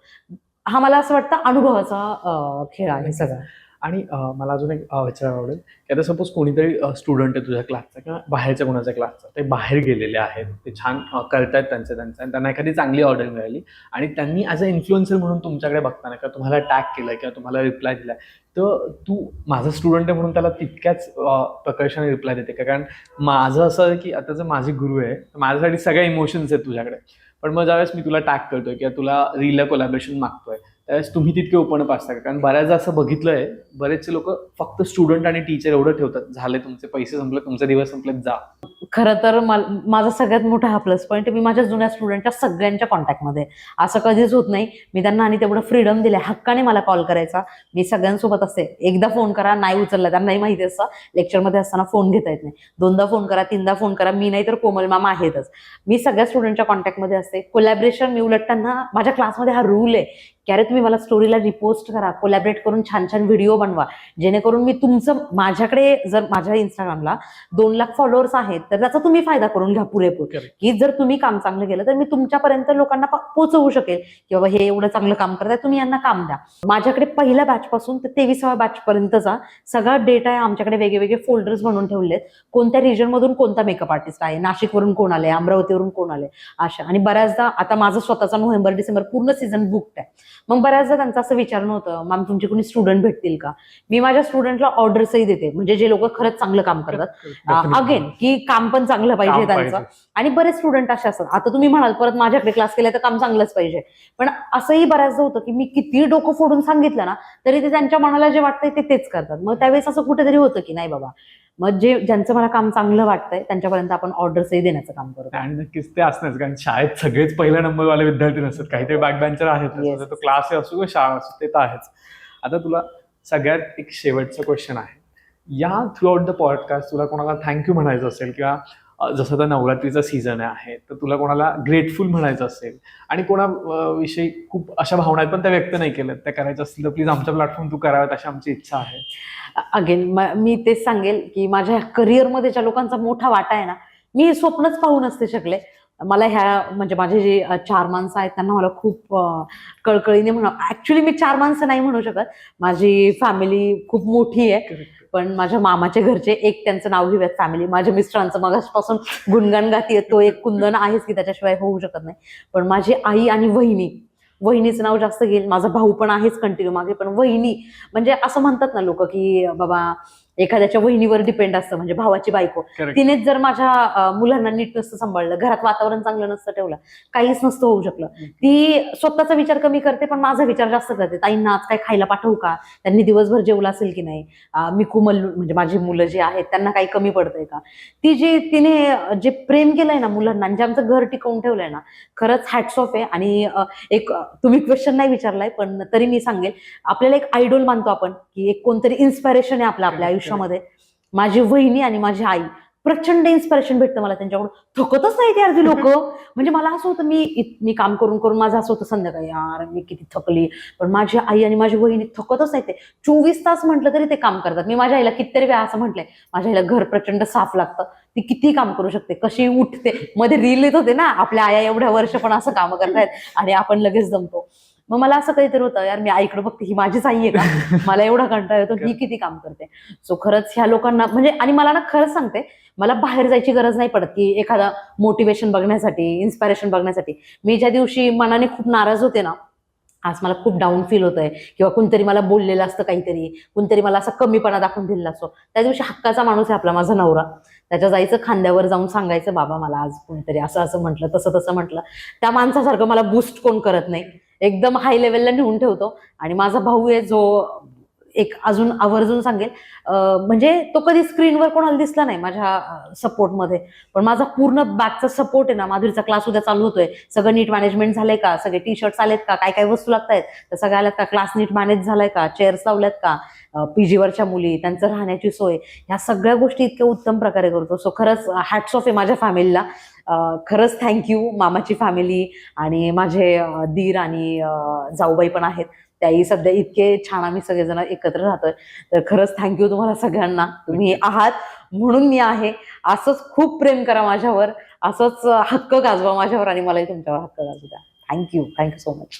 हा मला असं वाटतं अनुभवाचा खेळ आहे सगळा. आणि मला अजून एक विचारायला आवडेल की आता सपोज कोणीतरी स्टुडंट आहे तुझ्या क्लासचा किंवा बाहेरच्या कोणाच्या क्लासचा, ते बाहेर गेलेले आहेत, ते छान करतायत त्यांचं आणि त्यांना एखादी चांगली ऑर्डर मिळाली आणि त्यांनी ॲज अ इन्फ्लुएन्सर म्हणून तुमच्याकडे बघताना किंवा तुम्हाला टॅग केलं किंवा तुम्हाला रिप्लाय दिलाय, तर तू माझा स्टुडंट आहे म्हणून त्याला तितक्याच प्रकर्षाने रिप्लाय देते का? कारण माझं असं आहे की आता जर माझे गुरु आहे तर माझ्यासाठी सगळ्या इमोशन्स आहेत तुझ्याकडे, पण मग ज्यावेळेस मी तुला टॅग करतोय किंवा तुला रील कोलॅबरेशन मागतोय त्यावेळेस तुम्ही तितके ओपन अप असता का? कारण बऱ्याचदा असं बघितलंय, बरेचसे लोक फक्त स्टुडंट आणि टीचर एवढं ठेवतात, झाले तुमचे पैसे संपले, तुमचे दिवस संपले, जा. खरं तर माझा सगळ्यात मोठा हा प्लस पॉईंट, मी माझ्या जुन्या स्टुडंटच्या सगळ्यांच्या कॉन्टॅक्टमध्ये. असं कधीच होत नाही. मी त्यांना आणि तेवढं फ्रीडम दिले, हक्काने मला कॉल करायचा. मी सगळ्यांसोबत असते. एकदा फोन करा, नाही उचलला त्यांनाही माहिती असतं लेक्चरमध्ये असताना फोन घेता येत नाही. 2दा फोन करा, 3दा फोन करा, मी नाही तर कोमल मामा आहेतच. मी सगळ्या स्टुडंटच्या कॉन्टॅक्टमध्ये असते. कोलॅबरेशन मी उलट त्यांना, माझ्या क्लासमध्ये हा रूल आहे की अरे तुम्ही मला स्टोरीला रिपोस्ट करा, कोलॅबरेट करून छान छान व्हिडिओ बनवा, जेणेकरून मी तुमचं, माझ्याकडे जर माझ्या इंस्टाग्रामला 2 लाख फॉलोअर्स आहेत तर त्याचा तुम्ही फायदा करून घ्या पुरेपूर, की जर तुम्ही काम चांगलं केलं तर मी तुमच्यापर्यंत लोकांना पोहोचवू शकेल की बाबा हे एवढं चांगलं काम करताय, तुम्ही यांना काम द्या. माझ्याकडे पहिल्या बॅच पासून ते 23व्या बॅच पर्यंतचा सगळा डेटा आहे. आमच्याकडे वेगवेगळे फोल्डर्स बनवून ठेवले आहेत. कोणत्या रिजन मधून कोणता मेकअप आर्टिस्ट आहे, नाशिकवरून कोण आले, अमरावतीवरून कोण आले, अशा. आणि बऱ्याचदा आता माझं स्वतःचा नोव्हेंबर डिसेंबर पूर्ण सीझन बुकड आहे. मग बऱ्याचदा त्यांचं असं विचारणं होतं, मॅम तुमचे कोणी स्टुडंट भेटतील का? मी माझ्या स्टुडंटला ऑर्डर्सही देते, म्हणजे जे लोक खरंच चांगलं काम करतात, अगेन की काम पण चांगलं पाहिजे त्यांचं. आणि बरेच स्टुडंट असे असतात, आता तुम्ही म्हणाल परत माझ्याकडे क्लास केला तर काम चांगलंच पाहिजे, पण असंही बऱ्याचदा होतं की मी किती डोकं फोडून सांगितलं ना तरी ते त्यांच्या मनाला जे वाटतंय ते तेच करतात. मग त्यावेळेस असं कुठेतरी होतं की नाही बाबा, मग ज्यांचं मला काम चांगलं वाटतंय त्यांच्यापर्यंत आपण ऑर्डर्सही देण्याचं काम करतो. आणि नक्कीच ते असणंच, कारण शाळेत सगळेच पहिल्या नंबरवाले विद्यार्थी नसतात, काहीतरी बॅक बेंचर आहेत, तो क्लास असो किंवा शाळा असो, ते तर आहेच. आता तुला सगळ्यात एक शेवटचा क्वेश्चन आहे, या थ्रू आउट द पॉडकास्ट तुला कोणाला थँक्यू म्हणायचं असेल किंवा जसं आता नवरात्रीचा सीझन आहे तर तुला कोणाला ग्रेटफुल म्हणायचं असेल आणि कोणाविषयी खूप अशा भावना आहेत पण त्या व्यक्त नाही केल्यात, त्या करायच्या असतील तर प्लीज आमच्या प्लॅटफॉर्म तू कराव्यात अशी आमची इच्छा आहे. अगेन मी तेच सांगेल की माझ्या करिअरमध्ये ज्या लोकांचा मोठा वाटा आहे ना, मी हे स्वप्नच पाहू नसते शकले. मला ह्या म्हणजे माझे जे 4 माणसं आहेत त्यांना मला खूप कळकळीने म्हणा, ऍक्च्युली मी 4 माणसं नाही म्हणू शकत, माझी फॅमिली खूप मोठी आहे. पण माझ्या मामाच्या घरचे एक, त्यांचं नाव घेऊयात फॅमिली, माझ्या मिस्टरांचं मगासपासून गुणगान गातीये, तो एक कुंदन आहेच की त्याच्याशिवाय होऊ शकत नाही. पण माझी आई आणि वहिनीचं नाव जास्त घेईल. माझा भाऊ पण आहेच कंटिन्यू मागे, पण वहिनी म्हणजे असं म्हणतात ना लोक की बाबा एखाद्याच्या वहिनीवर डिपेंड असतं, म्हणजे भावाची बायको. Correct. तिनेच जर माझ्या मुलांना नीट नसतं सांभाळलं, घरात वातावरण चांगलं नसतं ठेवलं, काहीच नसतं होऊ शकलं. ती स्वतःचा विचार कमी करते पण माझा विचार जास्त करते. ताईंना आज काय खायला पाठवू का, त्यांनी दिवसभर जेवलं असेल की नाही, मी कुमल्लू म्हणजे माझी मुलं जी आहेत त्यांना काही कमी पडतंय का. तिने जे प्रेम केलंय ना मुलांना आणि जे आमचं घर टिकवून ठेवलंय ना, खरंच हॅट्स ऑफ आहे. आणि एक तुम्ही क्वेश्चन नाही विचारलाय पण तरी मी सांगेल, आपल्याला एक आयडॉल मानतो आपण की एक कोणतरी इन्स्पिरेशन आहे आपल्या आयुष्यामध्ये. माझी वहिनी आणि माझी आई प्रचंड इन्स्पिरेशन भेटतं मला त्यांच्याकडून. थकतच नाही ते अर्धी लोक. म्हणजे मला असं होतं मी काम करून करून माझं असं होतं संध्याकाळी यार मी किती थकली, पण माझी आई आणि माझी वहिनी थकतच नाही. ते 24 तास म्हटलं तरी ते काम करतात. मी माझ्या आईला कितीतरी वेळा असं म्हटलंय, माझ्या आईला घर प्रचंड साफ लागतं, ती किती काम करू शकते, कशी उठते. मध्ये रील येत होते ना, आपल्या आया एवढ्या वर्ष पण असं काम करतायत आणि आपण लगेच जमतो. मग मला असं काहीतरी होतं यार मी आईकडे बघते, ही माझीच आई आहे का, मला एवढा कंटाळा येतो, ही किती काम करते. सो खरंच ह्या लोकांना म्हणजे, आणि मला ना खरंच सांगते, मला बाहेर जायची गरज नाही पडत की एखादा मोटिवेशन बघण्यासाठी, इन्स्पिरेशन बघण्यासाठी. मी ज्या दिवशी मनाने खूप नाराज होते ना, आज मला खूप डाऊन फील होतंय किंवा कोणतरी मला बोललेलं असतं काहीतरी, कोणतरी मला असा कमीपणा दाखवून दिलेला असतो, त्या दिवशी हक्काचा माणूस आहे आपला माझा नवरा. त्याच्या जायचं खांद्यावर जाऊन सांगायचं, बाबा मला आज कोणतरी असं असं म्हटलं, तसं तसं म्हटलं. त्या माणसासारखं मला बूस्ट कोण करत नाही, एकदम हाय लेवलला नेऊन ठेवतो. आणि माझा भाऊ आहे जो एक अजून आवर्जून सांगेल, म्हणजे तो कधी स्क्रीनवर कोणाला दिसला नाही माझ्या सपोर्टमध्ये, पण माझा पूर्ण बॅकचा सपोर्ट आहे ना. माधुरीचा क्लास उद्या चालू होतोय, सगळं नीट मॅनेजमेंट झालंय का, सगळे टी शर्ट्स आलेत का, काय काय वस्तू लागतायत तर सगळ्या आल्यात का, क्लास नीट मॅनेज झालाय का, चेअर्स लावल्यात का, पीजीवरच्या मुली त्यांचं राहण्याची सोय, ह्या सगळ्या गोष्टी इतक्या उत्तम प्रकारे करतो. सो खरंच हॅट्स ऑफ आहे माझ्या फॅमिलीला. खरंच थँक्यू. मामाची फॅमिली आणि माझे दीर आणि जाऊबाई पण आहेत, त्याही सध्या इतके छान आम्ही सगळेजण एकत्र राहतोय. तर खरंच थँक्यू तुम्हाला सगळ्यांना, तुम्ही आहात म्हणून मी आहे. असंच खूप प्रेम करा माझ्यावर, असंच हक्क गाजवा माझ्यावर आणि मलाही तुमच्यावर हक्क गाजू द्या. Thank you so much.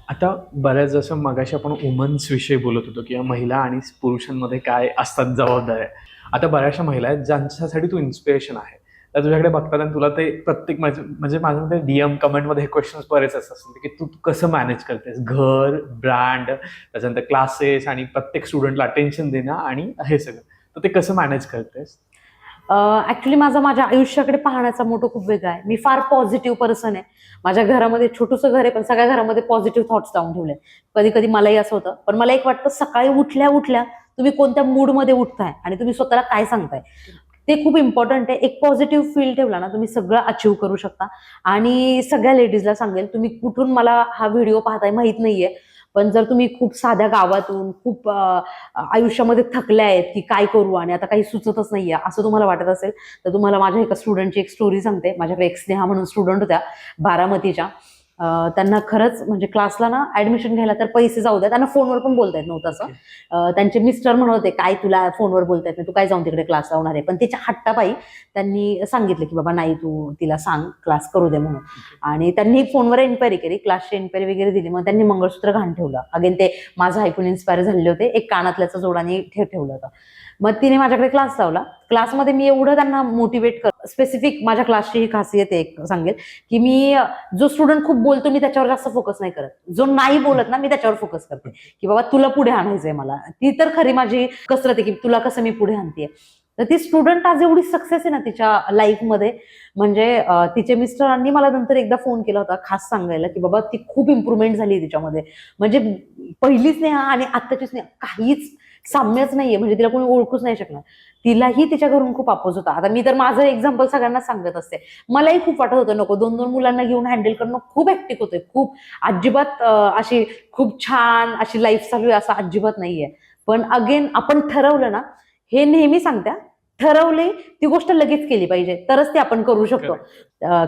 आता बऱ्याच जसं मगाशी आपण वुमन्स विषयी बोलत होतो किंवा महिला आणि पुरुषांमध्ये काय असतात जबाबदाऱ्या. आता बऱ्याचशा महिला आहेत ज्यांच्यासाठी तू इन्स्पिरेशन आहे, तर तुझ्याकडे बघतात आणि तुला ते प्रत्येक म्हणजे माझ्या मते DM कमेंटमध्ये हे क्वेश्चन्स बरेच असतात की तू कसं मॅनेज करतेस घर, ब्रँड, त्याच्यानंतर क्लासेस आणि प्रत्येक स्टुडंटला अटेन्शन देणं आणि हे सगळं, तर ते कसं मॅनेज करतेस? ऍक्च्युली माझ्या आयुष्याकडे पाहण्याचा मोठं खूप वेगळा आहे. मी फार पॉझिटिव्ह पर्सन आहे. माझ्या घरामध्ये छोटूसं घर आहे पण सगळ्या घरामध्ये पॉझिटिव्ह थॉट्स लावून ठेवले. कधी कधी मलाही असं होतं, पण मला एक वाटतं सकाळी उठल्या उठल्या तुम्ही कोणत्या मूडमध्ये उठताय आणि तुम्ही स्वतःला काय सांगताय ते खूप इम्पॉर्टंट आहे. एक पॉझिटिव्ह फील ठेवला ना तुम्ही सगळं अचीव्ह करू शकता. आणि सगळ्या लेडीजला सांगेल, तुम्ही कुठून मला हा व्हिडिओ पाहताय माहित नाहीये, पण जर तुम्ही खूप साध्या गावातून खूप आयुष्यामध्ये थकल्या आहेत की काय करू आणि आता काही सुचतच नाहीये असं तुम्हाला वाटत असेल, तर तुम्हाला माझ्या एका स्टुडंटची एक स्टोरी सांगते. माझ्याकडे एक स्नेहा म्हणून स्टुडंट होत्या बारामतीच्या. त्यांना खरंच म्हणजे क्लासला ना ऍडमिशन घ्यायला तर पैसे जाऊ द्या, त्यांना फोनवर पण बोलता येत नव्हतं असं. त्यांचे मिस्टर म्हणत होते काय तुला फोनवर बोलता येत नाही, तू काय जाऊन तिकडे क्लास लावणार आहे. पण तिच्या हट्टापायी त्यांनी सांगितलं की बाबा नाही तू तिला सांग क्लास करू दे म्हणून. आणि त्यांनी फोनवर एन्क्वायरी केली, क्लासची एन्क्वायरी वगैरे दिली. मग त्यांनी मंगळसूत्र घाण ठेवलं. अगेन ते माझं ऐकून इन्स्पायर झालेले होते. एक कानातल्याचं जोडाने ठेवलं होतं. मग तिने माझ्याकडे क्लास लावला. क्लासमध्ये मी एवढं त्यांना मोटिवेट कर, स्पेसिफिक माझ्या क्लासची ही खासियत आहे एक सांगेल की मी जो स्टुडंट खूप बोलतो मी त्याच्यावर जास्त फोकस नाही करत, जो नाही बोलत ना मी त्याच्यावर फोकस करते की बाबा तुला पुढे आणायचंय मला. ती तर खरी माझी कसरत आहे की तुला कसं मी पुढे आणतेय. तर ती स्टुडंट आज एवढी सक्सेस आहे ना तिच्या लाईफमध्ये. म्हणजे तिचे मिस्टरांनी मला नंतर एकदा फोन केला होता खास सांगायला की बाबा ती खूप इम्प्रुव्हमेंट झाली तिच्यामध्ये. म्हणजे पहिली स्नेहा आणि आत्ताची स्नेहा काहीच साम्यच नाहीये, म्हणजे तिला कोणी ओळखूच नाही शकणार. तिलाही तिच्या घरून खूप अपोज होता. आता मी तर माझं एक्झाम्पल सगळ्यांना सांगत असते. मलाही खूप वाटत होतं नको 2-2 मुलांना घेऊन हँडल करणं खूप हॅक्टिक होतंय. खूप अजिबात अशी खूप छान अशी लाईफ चालू आहे असं अजिबात नाहीये. पण अगेन आपण ठरवलं ना, हे नेहमी सांगत्या, ठरवले ती गोष्ट लगेच केली पाहिजे तरच ते आपण करू शकतो.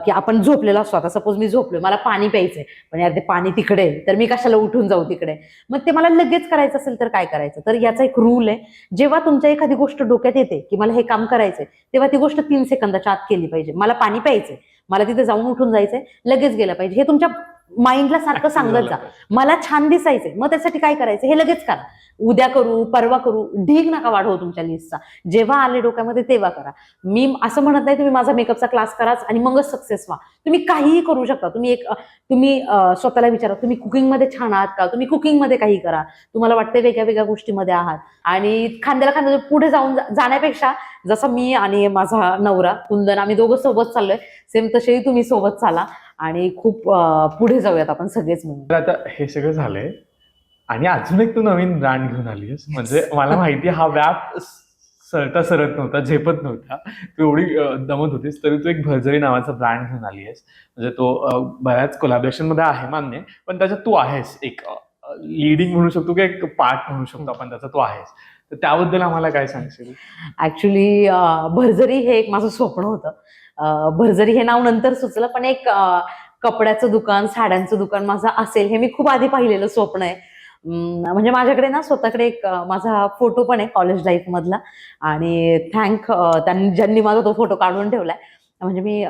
की आपण झोपलेला असतो, आता सपोज मी झोपलोय, मला पाणी प्यायचंय पण यार ते पाणी तिकडे तर मी कशाला उठून जाऊ तिकडे. मग ते मला लगेच करायचं असेल तर काय करायचं. तर याचा एक रूल आहे, जेव्हा तुमच्या एखादी गोष्ट डोक्यात येते की मला हे काम करायचंय तेव्हा ती गोष्ट 3 सेकंदाच्या आत केली पाहिजे. मला पाणी प्यायचंय, मला तिथे जाऊन उठून जायचंय, लगेच गेलं पाहिजे. हे तुमच्या माइंडला सारखं सांगत जा, मला छान दिसायचंय, मग त्यासाठी काय करायचं हे लगेच करा. उद्या करू, परवा करू, ढीग नका वाढवू तुमच्या लिस्टचा. जेव्हा आले डोक्यामध्ये तेव्हा करा. मी असं म्हणत नाही तुम्ही माझा मेकअपचा क्लास कराच आणि मगच सक्सेस व्हा. तुम्ही काहीही करू शकता. तुम्ही स्वतःला विचारा, तुम्ही कुकिंगमध्ये छान आहात का? तुम्ही कुकिंगमध्ये काही करा. तुम्हाला वाटते वेगळ्या वेगळ्या गोष्टीमध्ये आहात आणि खांद्याला खांद्या पुढे जाण्यापेक्षा जसं मी आणि माझा नवरा कुंदन आम्ही दोघं सोबत चाललोय, सेम तसेही तुम्ही सोबत चाला आणि खूप पुढे जाऊयात आपण सगळेच मिळून. तर आता हे सगळं झालंय आणि अजून एक तू नवीन ब्रँड घेऊन आलीस. म्हणजे मला माहिती हा व्याप सरता सरत नव्हता, झेपत नव्हता, तू एवढी दमत होतीस, तरी तू एक भरजरी नावाचा ब्रँड घेऊन आली आहेस. म्हणजे तो बऱ्याच कोलॅबोरेशन मध्ये आहे मान्य, पण त्याच्यात तू आहेस एक लीडिंग म्हणू शकतो की एक पार्ट म्हणू शकतो आपण त्याचा, तू आहेस. तर त्याबद्दल आम्हाला काय सांगशील? ऍक्च्युली भरजरी हे एक माझं स्वप्न होतं. भरजरी हे नाव नंतर सुचलं, पण एक कपड्याचं दुकान, साड्यांचं दुकान माझं असेल हे मी खूप आधी पाहिलेलं स्वप्न आहे. म्हणजे माझ्याकडे ना स्वतःकडे एक माझा फोटो पण आहे कॉलेज लाईफ मधला आणि ज्यांनी माझा तो फोटो काढून ठेवलाय. म्हणजे मी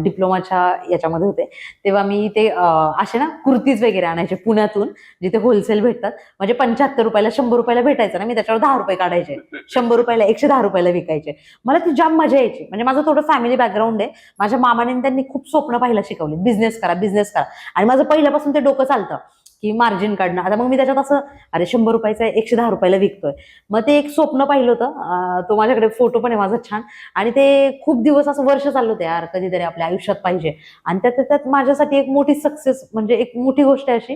डिप्लोमाच्या याच्यामध्ये होते तेव्हा मी ते असे ना कुर्तीज वगैरे आणायचे पुण्यातून, जिथे होलसेल भेटतात. म्हणजे 75 रुपयाला 100 रुपयाला भेटायचं ना, मी त्याच्यावर 10 रुपये काढायचे, 100 रुपयाला 110 रुपयाला विकायचे. मला ती जाम मजा यायची. म्हणजे माझं थोडं फॅमिली बॅकग्राऊंड आहे. माझ्या मामाने त्यांनी खूप स्वप्न पाहायला शिकवले, बिझनेस करा बिझनेस करा, आणि माझं पहिल्यापासून ते डोकं चालतं की मार्जिन काढणं. आता मग मी त्याच्यात असं अरे 100 रुपयाचा 110 रुपयाला विकतोय. मग ते एक स्वप्न पाहिलं होतं. तो माझ्याकडे फोटो पण आहे माझा छान, आणि ते खूप दिवस असं वर्ष चाललं होतं यार कधीतरी आपल्या आयुष्यात पाहिजे. आणि त्यात माझ्यासाठी एक मोठी सक्सेस म्हणजे एक मोठी गोष्ट आहे अशी,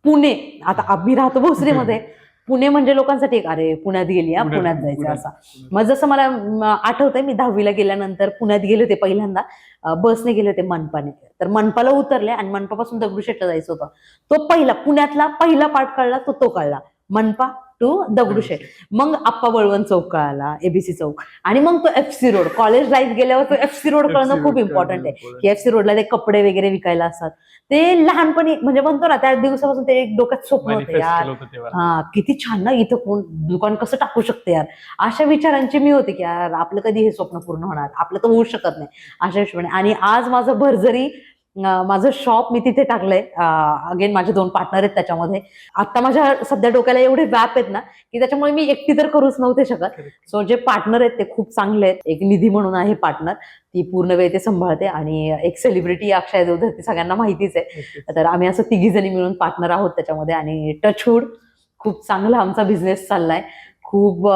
पुणे. आता आम्ही राहतो भोसरीमध्ये, पुणे म्हणजे लोकांसाठी एक अरे पुण्यात गेली, पुण्यात जायचं असा. मग जसं मला आठवतंय मी 10वीला गेल्यानंतर पुण्यात गेले होते पहिल्यांदा, बसने गेले होते मनपाने. तर मनपाला उतरले आणि मनपापासून दगडूशेठला जायचं होतं. तो पहिला पुण्यातला पहिला पार्ट कळला तो कळला, मनपा टू दगडूशेठ. मग आप्पा बळवंत चौक कळाला, एबीसी चौक, आणि मग तो एफसी रोड. कॉलेज लाईफ गेल्यावर तो एफसी रोड कळणं खूप इम्पॉर्टंट आहे की एफसी रोडला ते कपडे वगैरे विकायला असतात. ते लहानपणी म्हणजे म्हणतो ना त्या दिवसापासून ते एक डोक्यात स्वप्न होतं यार, हा किती छान ना, इथं कोण दुकान कसं टाकू शकते यार, अशा विचारांची मी होते की यार आपलं कधी हे स्वप्न पूर्ण होणार, आपलं तर होऊ शकत नाही अशा हिशोबाने. आणि आज माझं भरजरी माझं शॉप मी तिथे टाकलंय. अगेन माझे 2 पार्टनर आहेत त्याच्यामध्ये. आता माझ्या सध्या डोक्याला एवढे व्याप आहेत ना की त्याच्यामुळे मी एकटी तर करूच नव्हते शकत. सो जे पार्टनर आहेत ते खूप चांगले आहेत. एक निधी म्हणून आहे पार्टनर, ती पूर्ण वेळ ते सांभाळते, आणि एक सेलिब्रिटी अक्षय देवधर, ती सगळ्यांना माहितीच आहे. तर आम्ही असं 3 जणी मिळून पार्टनर आहोत त्याच्यामध्ये. आणि टचवूड खूप चांगला आमचा बिझनेस चाललाय. खूप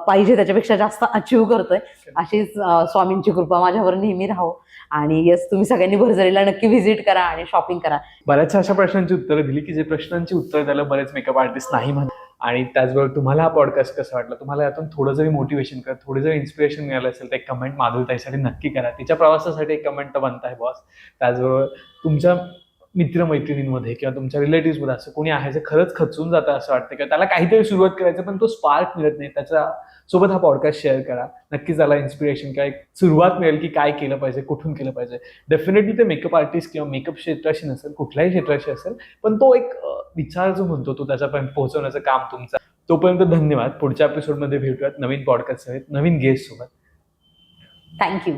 पाहिजे त्याच्यापेक्षा जास्त अचीव करतोय. अशीच स्वामींची कृपा माझ्यावर नेहमी राहो. आणि येस, तुम्ही सगळ्यांनी भरजरीला नक्की व्हिजिट करा आणि शॉपिंग करा. बऱ्याचशा अशा प्रश्नांची उत्तरं दिली की जे प्रश्नांची उत्तर द्यायला बरेच मेकअप आर्टिस्ट नाही म्हणत. आणि त्याचबरोबर तुम्हाला हा पॉडकास्ट कसा वाटला, तुम्हाला यातून थोडं जरी मोटिवेशन करा, थोडी जरी इन्स्पिरेशन मिळालं असेल तर एक कमेंट माधुरीताईसाठी नक्की करा. तिच्या प्रवासासाठी एक कमेंट तर बनत आहे बॉस. त्याचबरोबर तुमच्या मित्रमैत्रिणींमध्ये किंवा तुमच्या रिलेटिव्हमध्ये असं कोणी आहे जे खरंच खचून जातं असं वाटतं किंवा त्याला काहीतरी सुरुवात करायचं पण तो स्पार्क मिळत नाही, त्याच्या सोबत हा पॉडकास्ट शेअर करा. नक्कीच त्याला इन्स्पिरेशन किंवा एक सुरुवात मिळेल की काय केलं पाहिजे, कुठून केलं पाहिजे. डेफिनेटली ते मेकअप आर्टिस्ट किंवा मेकअप क्षेत्राशी नसेल, कुठल्याही क्षेत्राशी असेल, पण तो एक विचार जो म्हणतो तो त्याच्यापर्यंत पोहोचवण्याचं काम तुमचं. तोपर्यंत धन्यवाद. पुढच्या एपिसोडमध्ये भेटूयात नवीन पॉडकास्ट सोबत, नवीन गेस्ट सोबत. थँक्यू.